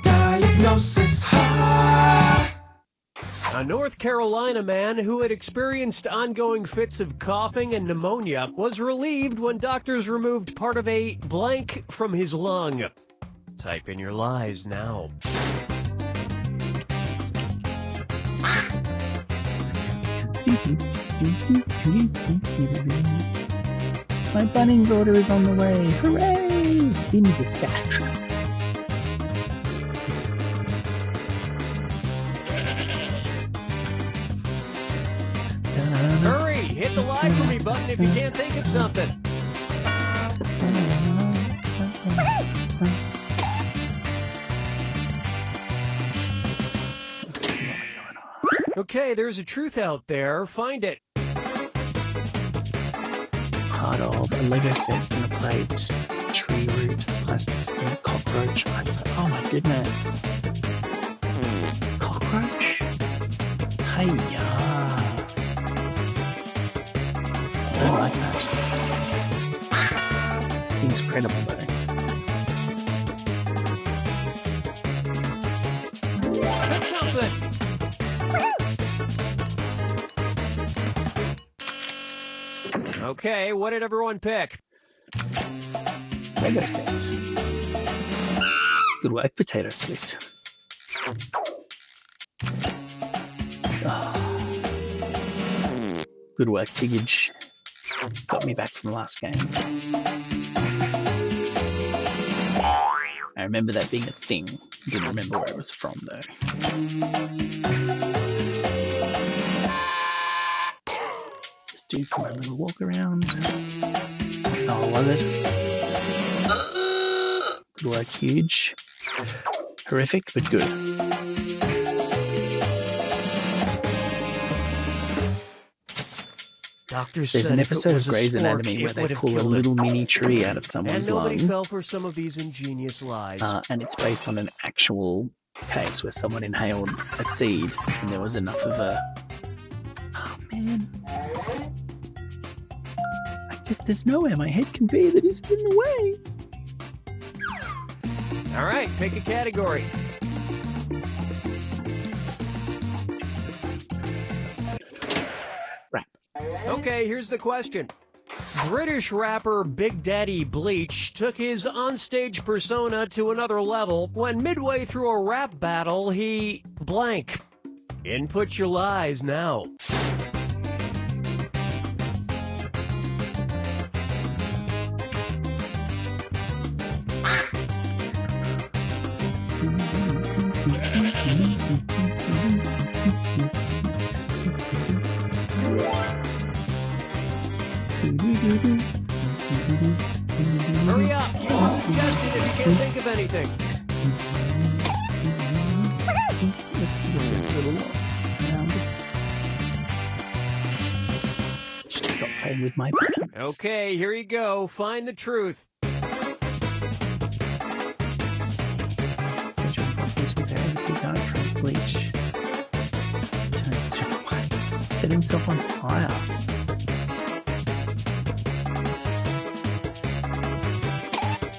Diagnosis high. A North Carolina man who had experienced ongoing fits of coughing and pneumonia was relieved when doctors removed part of a blank from his lung. Type in your lies now. My Bunnings order is on the way. Hooray! In dispatch. Hurry! Hit the lie for me button if you can't think of something. Okay, there's a truth out there. Find it. Part of a Lego set and a plate, tree root, plastic spoon, cockroach. Oh my goodness. Cockroach? Hey-ya. I don't like that. Seems credible though. Pick something. Okay, what did everyone pick? Lego sets. Good work, potato split. Oh. Good work, Biggage. Got me back from the last game. I remember that being a thing. Didn't remember where it was from though. Just do for my little walk around. Oh, was it? Good work, Huge. Horrific, but good. Doctors There's said an if it episode of was a Grey's spork, Anatomy where it they would have pull a killed little him. mini tree out of And someone's nobody lung. fell for some of these ingenious lies. And it's based on an actual case where someone inhaled a seed and there was enough of a... Oh man. There's nowhere my head can be that is in the way. All right, pick a category. Rap. Okay, here's the question. British rapper Big Daddy Bleach took his onstage persona to another level when midway through a rap battle he blank. Input your lies now. anything. Should stop playing with my buttons. Okay, here you go. Find the truth. Bleach. Set himself on fire.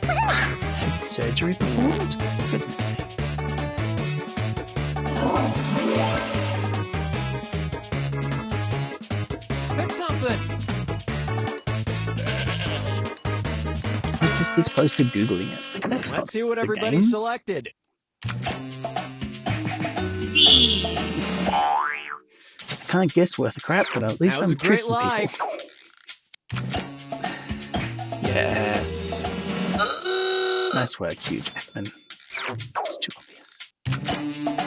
Had surgery performed? Goodness me. Pick something. I was just this close to Googling it. Like, that's not Let's see what the everybody game. selected. I can't guess worth a crap, but at least That was I'm a great tricking lie. people. Yes. Nice work, Hugh Jackman. It's too obvious.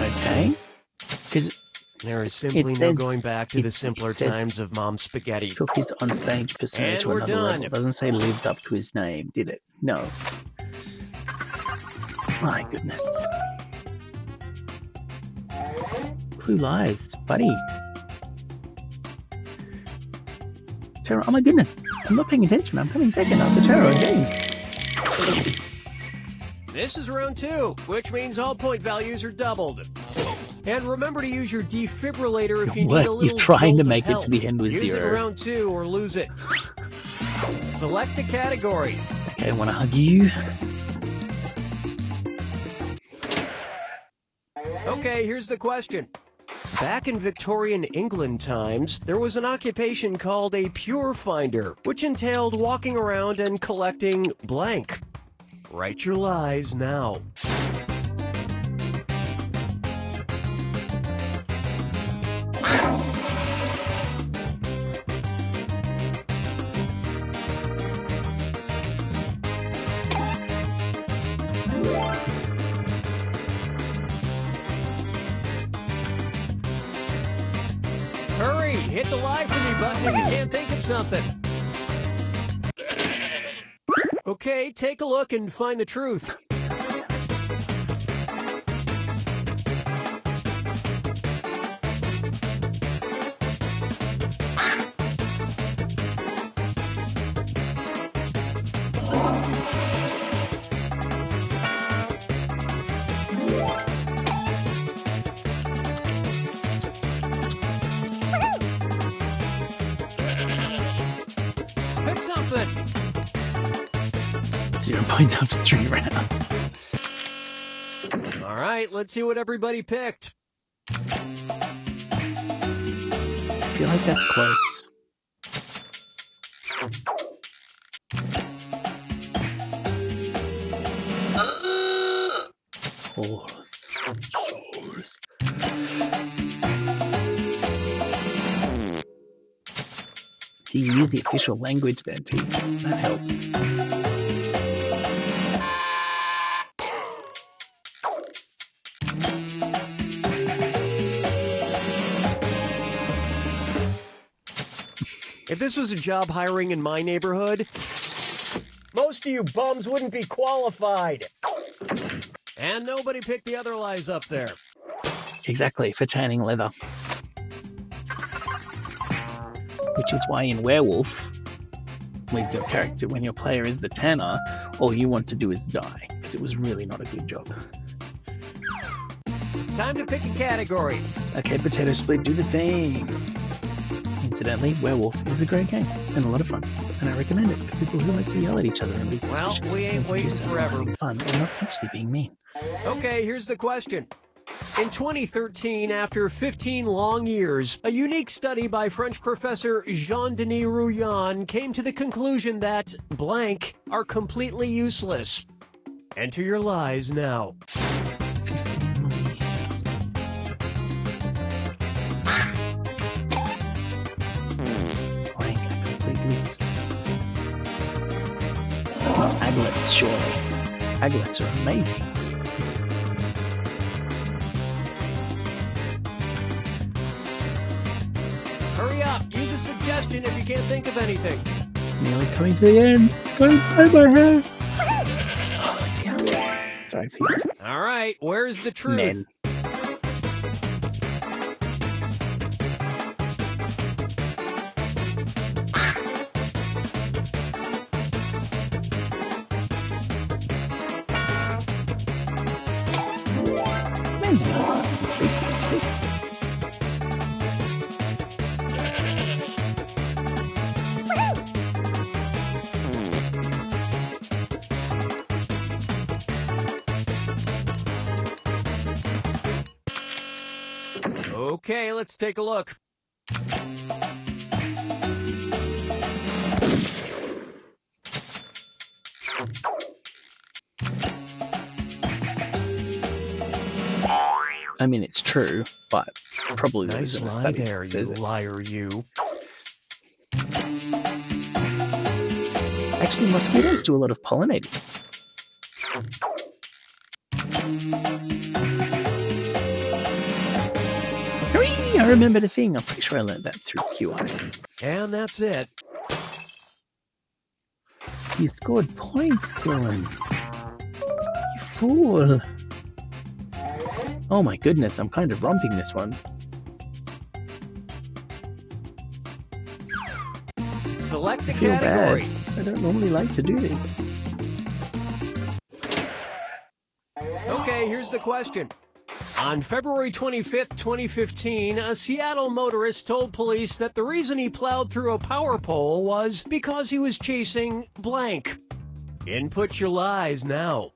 Okay. Because There is simply It no says- going back to the it simpler says- times of Mom's spaghetti. took his onstage persona And to we're another done. level. It doesn't say lived up to his name, did it? No. My goodness. Clue lies, buddy. Terror. Oh my goodness. I'm not paying attention. I'm coming second after Terror again. This is round 2, which means all point values are doubled. And remember to use your defibrillator if you need a little You're trying to jolt of make it help. to the end with Use it in 0. round 2 or lose it. Select a category. Okay, I want to hug you. Okay, here's the question. Back in Victorian England times, there was an occupation called a pure finder, which entailed walking around and collecting blank. Write your lies now. Hurry, hit the lie for me button if you can't think of something. Okay, take a look and find the truth. Pick something. 0 points after 3 rounds. All right, let's see what everybody picked. I feel like that's close. Horse. See, you use the official language there too. That helps. If this was a job hiring in my neighborhood, most of you bums wouldn't be qualified. And nobody picked the other lies up there. Exactly, for tanning leather. Which is why in Werewolf, with your character, when your player is the tanner, all you want to do is die, because it was really not a good job. Time to pick a category. Okay, Potato Split, do the thing! Incidentally, Werewolf is a great game, and a lot of fun, and I recommend it for people who like to yell at each other and be Well, suspicious we ain't and waiting use it forever. having fun, and not actually being mean. Okay, here's the question. In 2013, after 15 long years, a unique study by French professor Jean-Denis Rouillon came to the conclusion that blank are completely useless. Enter your lies now. Blank, completely useless. not aglets, surely. Aglets are amazing. Hurry up! Use a suggestion if you can't think of anything. Nearly coming to the end. Going to my hair. Oh dear. Sorry for you. All right, where's the truth? Men. Okay, let's take a look. I mean, it's true, but probably Nice isn't a lie study there, that you says it. liar, you. Actually, mosquitoes do a lot of pollinating. Hooray! I remembered a thing. I'm pretty sure I learned that through QI. And that's it. You scored points, Dylan. You fool. Oh my goodness, I'm kind of romping this one. Select the I feel category. bad. I don't normally like to do this. Okay, here's the question. On February 25th, 2015, a Seattle motorist told police that the reason he plowed through a power pole was because he was chasing blank. Input your lies now.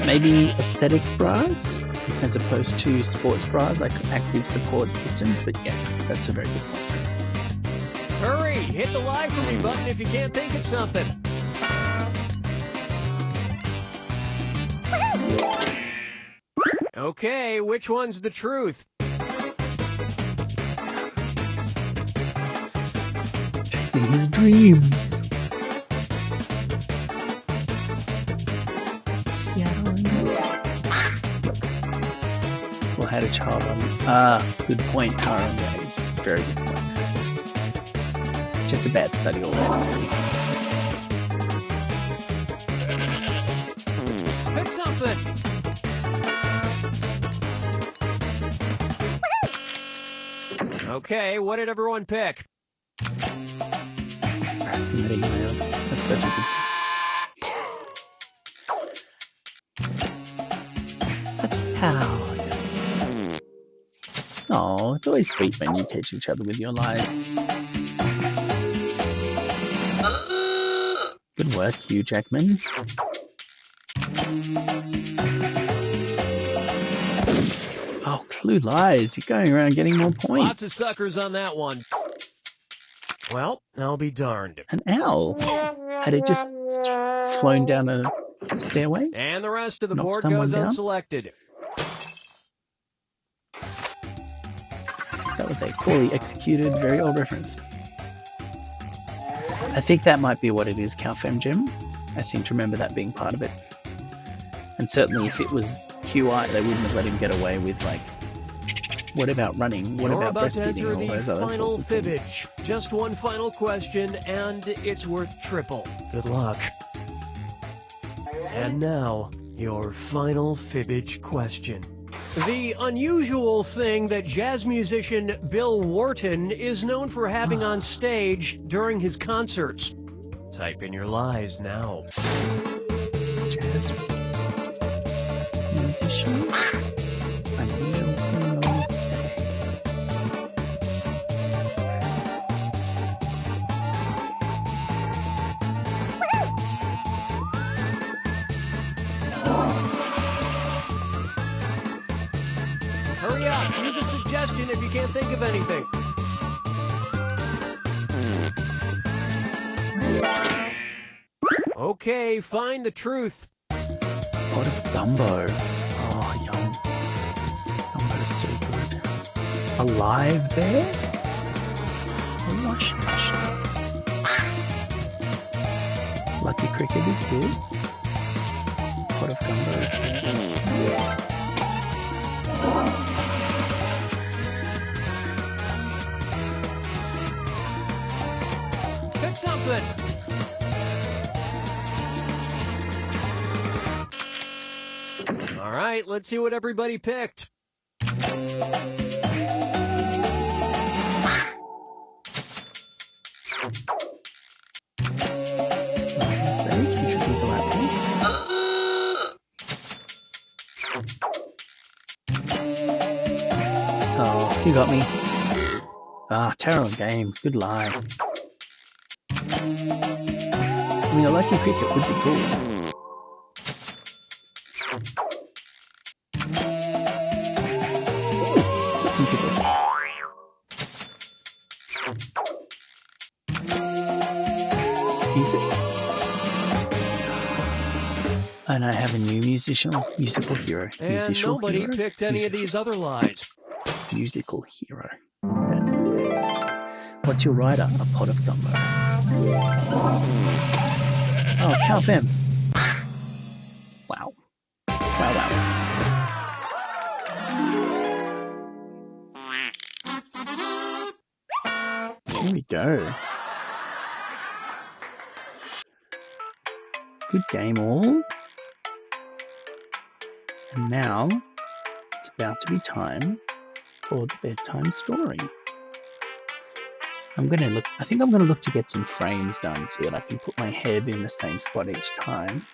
Maybe aesthetic bras as opposed to sports bras like active support systems, but yes, that's a very good point. Hurry, hit the lie for me button if you can't think of something. Okay, which one's the truth? In his dreams. Or had a child on. Good point, Tara. Yeah, it's a very good point. Just a bad study all around. Pick something. Okay, what did everyone pick? Fascinating, man. That's such a good. How? Oh, it's always sweet when you catch each other with your lies. Good work, Hugh Jackman. Oh, Clue lies. You're going around getting more points. Lots of suckers on that one. Well, I'll be darned. An owl. Had it just flown down a stairway? And the rest of the Knock board someone goes down? unselected. That was a poorly executed, very old reference. I think that might be what it is, Calfem Jim. I seem to remember that being part of it. And certainly if it was QI, they wouldn't have let him get away with, like, what about running? What You're about about to breastfeeding? enter All the those other final sorts of things. fibbage. Just one final question, and it's worth triple. Good luck. And now, your final fibbage question. The unusual thing that jazz musician Bill Wharton is known for having on stage during his concerts. Type in your lies now. Jazz musician. Unusual thing on stage. Hurry up, use a suggestion if you can't think of anything. Okay, find the truth. pot of gumbo. Oh, yum. Gumbo is so good. A live bear? A washing machine. Lucky cricket is good. Pot of gumbo is good. Pick something. All right, let's see what everybody picked. Oh, you got me. Ah, terrible game. Good lie. I mean, a lucky cricket would be cool. Got some people. Music. And I have a new musical hero. And nobody picked any of these other lines. Musical hero. That's the best. What's your rider? A pot of gumbo. Oh, Cal FM. Wow. Wow. Here we go. Good game, all. And now it's about to be time for the bedtime story. I think I'm gonna look to get some frames done so that I can put my head in the same spot each time.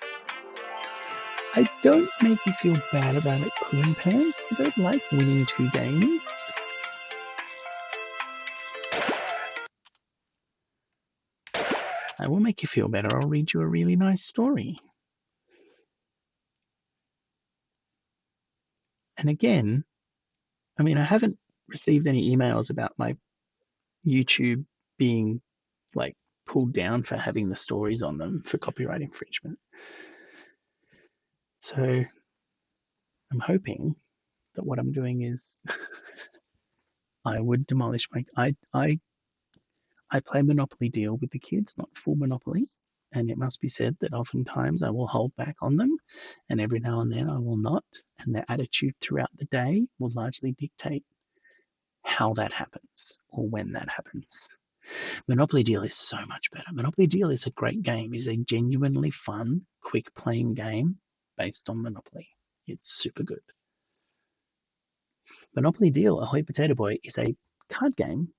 I don't make me feel bad about it, Coon Pants. I don't like winning 2 games. I will make you feel better. I'll read you a really nice story. And again, I mean, I haven't received any emails about my YouTube being like pulled down for having the stories on them for copyright infringement. So I'm hoping that what I'm doing is I would demolish my I play Monopoly Deal with the kids, not full Monopoly. And it must be said that oftentimes I will hold back on them, and every now and then I will not. And their attitude throughout the day will largely dictate how that happens or when that happens. Monopoly Deal is so much better. Monopoly Deal is a great game. It is a genuinely fun, quick playing game based on Monopoly. It's super good. Monopoly Deal, Ahoy Potato Boy, is a card game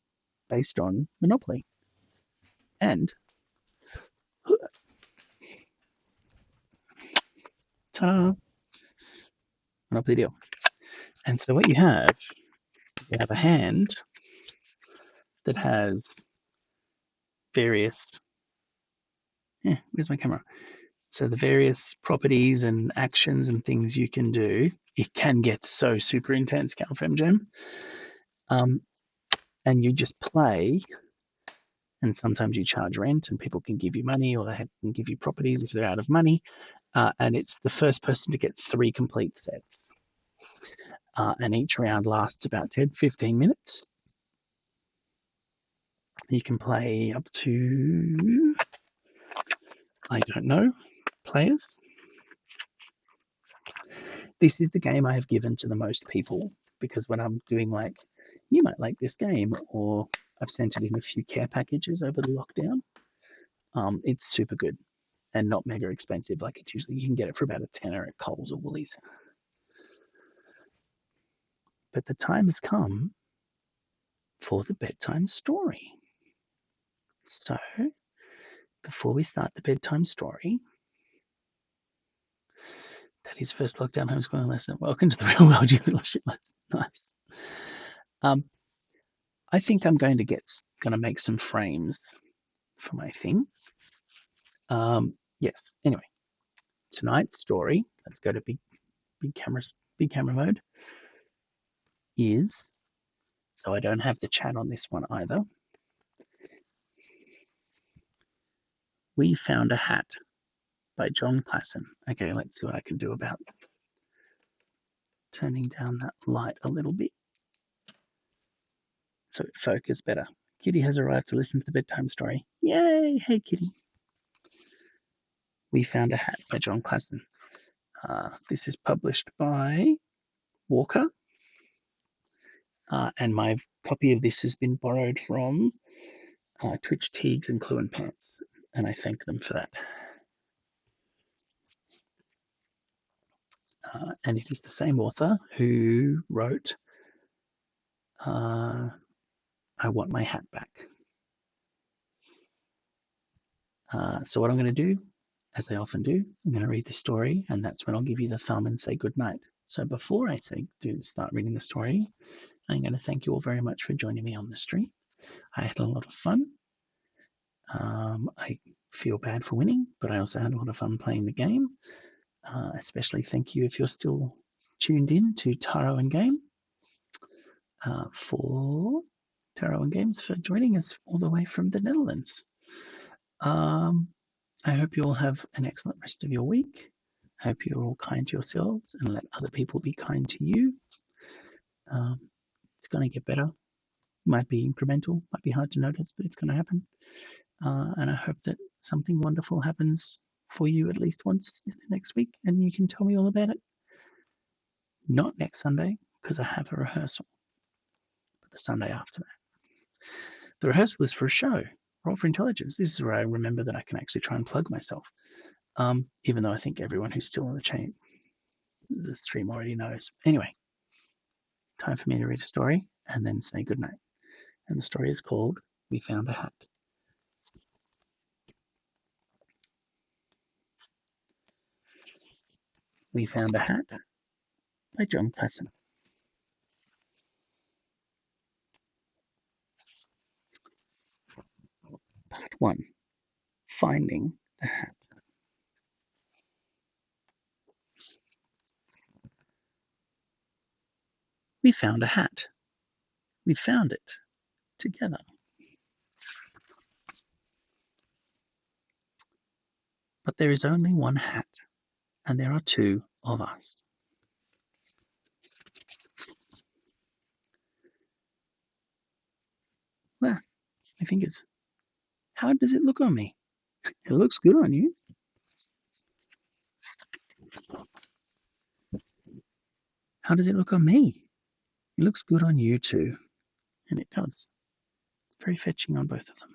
based on Monopoly. And ta-da! Monopoly Deal. And so what you have a hand that has various, where's my camera? So the various properties and actions and things you can do. It can get so super intense, CalFem Gem. And you just play, and sometimes you charge rent and people can give you money, or they can give you properties if they're out of money. And it's the first person to get 3 complete sets. And each round lasts about 10-15 minutes. You can play up to, I don't know, players. This is the game I have given to the most people, because when I'm doing like, you might like this game, or I've sent it in a few care packages over the lockdown. It's super good and not mega expensive. Like, it's usually, you can get it for about a tenner at Coles or Woolies. But the time has come for the bedtime story. So before we start the bedtime story, that is first lockdown homeschooling lesson. Welcome to the real world, you little shitlets. Nice. I think I'm going to make some frames for my thing. Yes. Anyway, tonight's story. Let's go to big camera mode. Is, so I don't have the chat on this one either. We found a hat by John Klassen. Okay, let's see what I can do about turning down that light a little bit so it focuses better. Kitty has arrived to listen to the bedtime story. Yay! Hey, Kitty. We Found a Hat by John Klassen. This is published by Walker. And my copy of this has been borrowed from Twitch Teagues and Clue and Pants. And I thank them for that. And it is the same author who wrote I Want My Hat Back. So what I'm going to do, as I often do, I'm going to read the story, and that's when I'll give you the thumb and say good night. So before I start reading the story, I'm going to thank you all very much for joining me on the stream. I had a lot of fun. I feel bad for winning, but I also had a lot of fun playing the game. Especially thank you if you're still tuned in to Taro and Game for joining us all the way from the Netherlands. I hope you all have an excellent rest of your week. I hope you're all kind to yourselves and let other people be kind to you. It's going to get better. Might be incremental, might be hard to notice, but it's going to happen. And I hope that something wonderful happens for you at least once in the next week, and you can tell me all about it. Not next Sunday, because I have a rehearsal, but the Sunday after that. The rehearsal is for a show, Roll for Intelligence. This is where I remember that I can actually try and plug myself, even though I think everyone who's still on the stream already knows. Anyway, time for me to read a story and then say goodnight. And the story is called We Found a Hat. We Found a Hat by John Klassen. Part 1. Finding the Hat. We found a hat. We found it together. But there is only one hat, and there are two of us. Well, my fingers. How does it look on me? It looks good on you. How does it look on me? It looks good on you too. And it does. It's very fetching on both of them.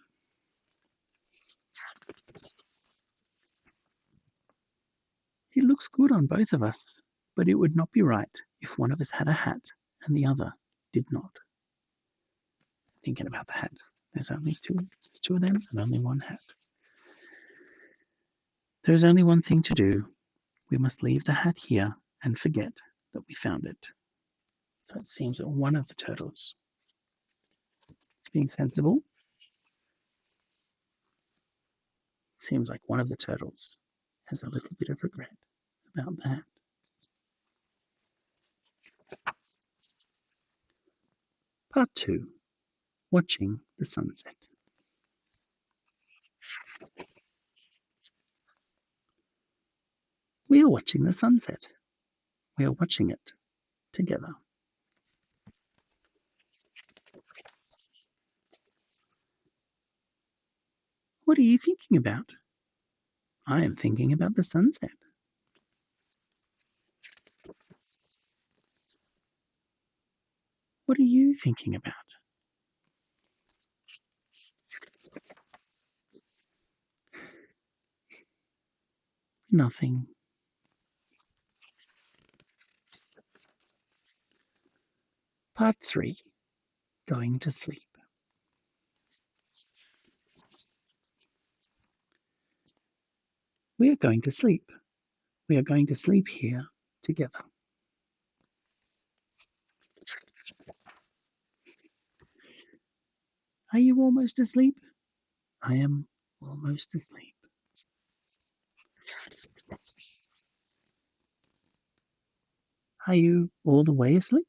It looks good on both of us, but it would not be right if one of us had a hat and the other did not. Thinking about the hat. There's only two of them and only one hat. There is only one thing to do. We must leave the hat here and forget that we found it. So it seems that one of the turtles is being sensible. Seems like one of the turtles has a little bit of regret about that. Part 2. Watching the sunset. We are watching the sunset. We are watching it together. What are you thinking about? I am thinking about the sunset. What are you thinking about? Nothing. Part 3. Going to sleep. We are going to sleep. We are going to sleep here together. Are you almost asleep? I am almost asleep. Are you all the way asleep?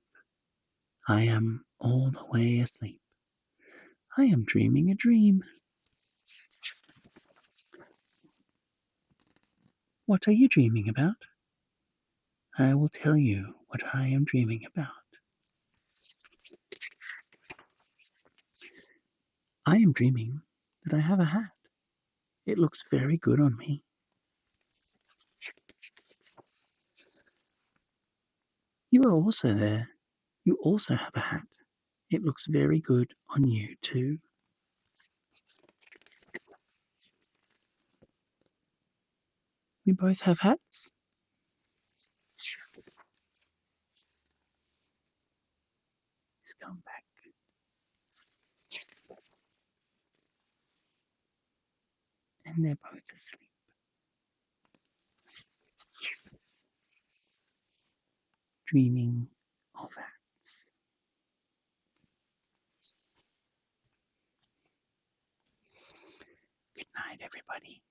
I am all the way asleep. I am dreaming a dream. What are you dreaming about? I will tell you what I am dreaming about. I am dreaming that I have a hat. It looks very good on me. You are also there. You also have a hat. It looks very good on you too. We both have hats? He's come back. And they're both asleep. Dreaming of hats. Good night, everybody.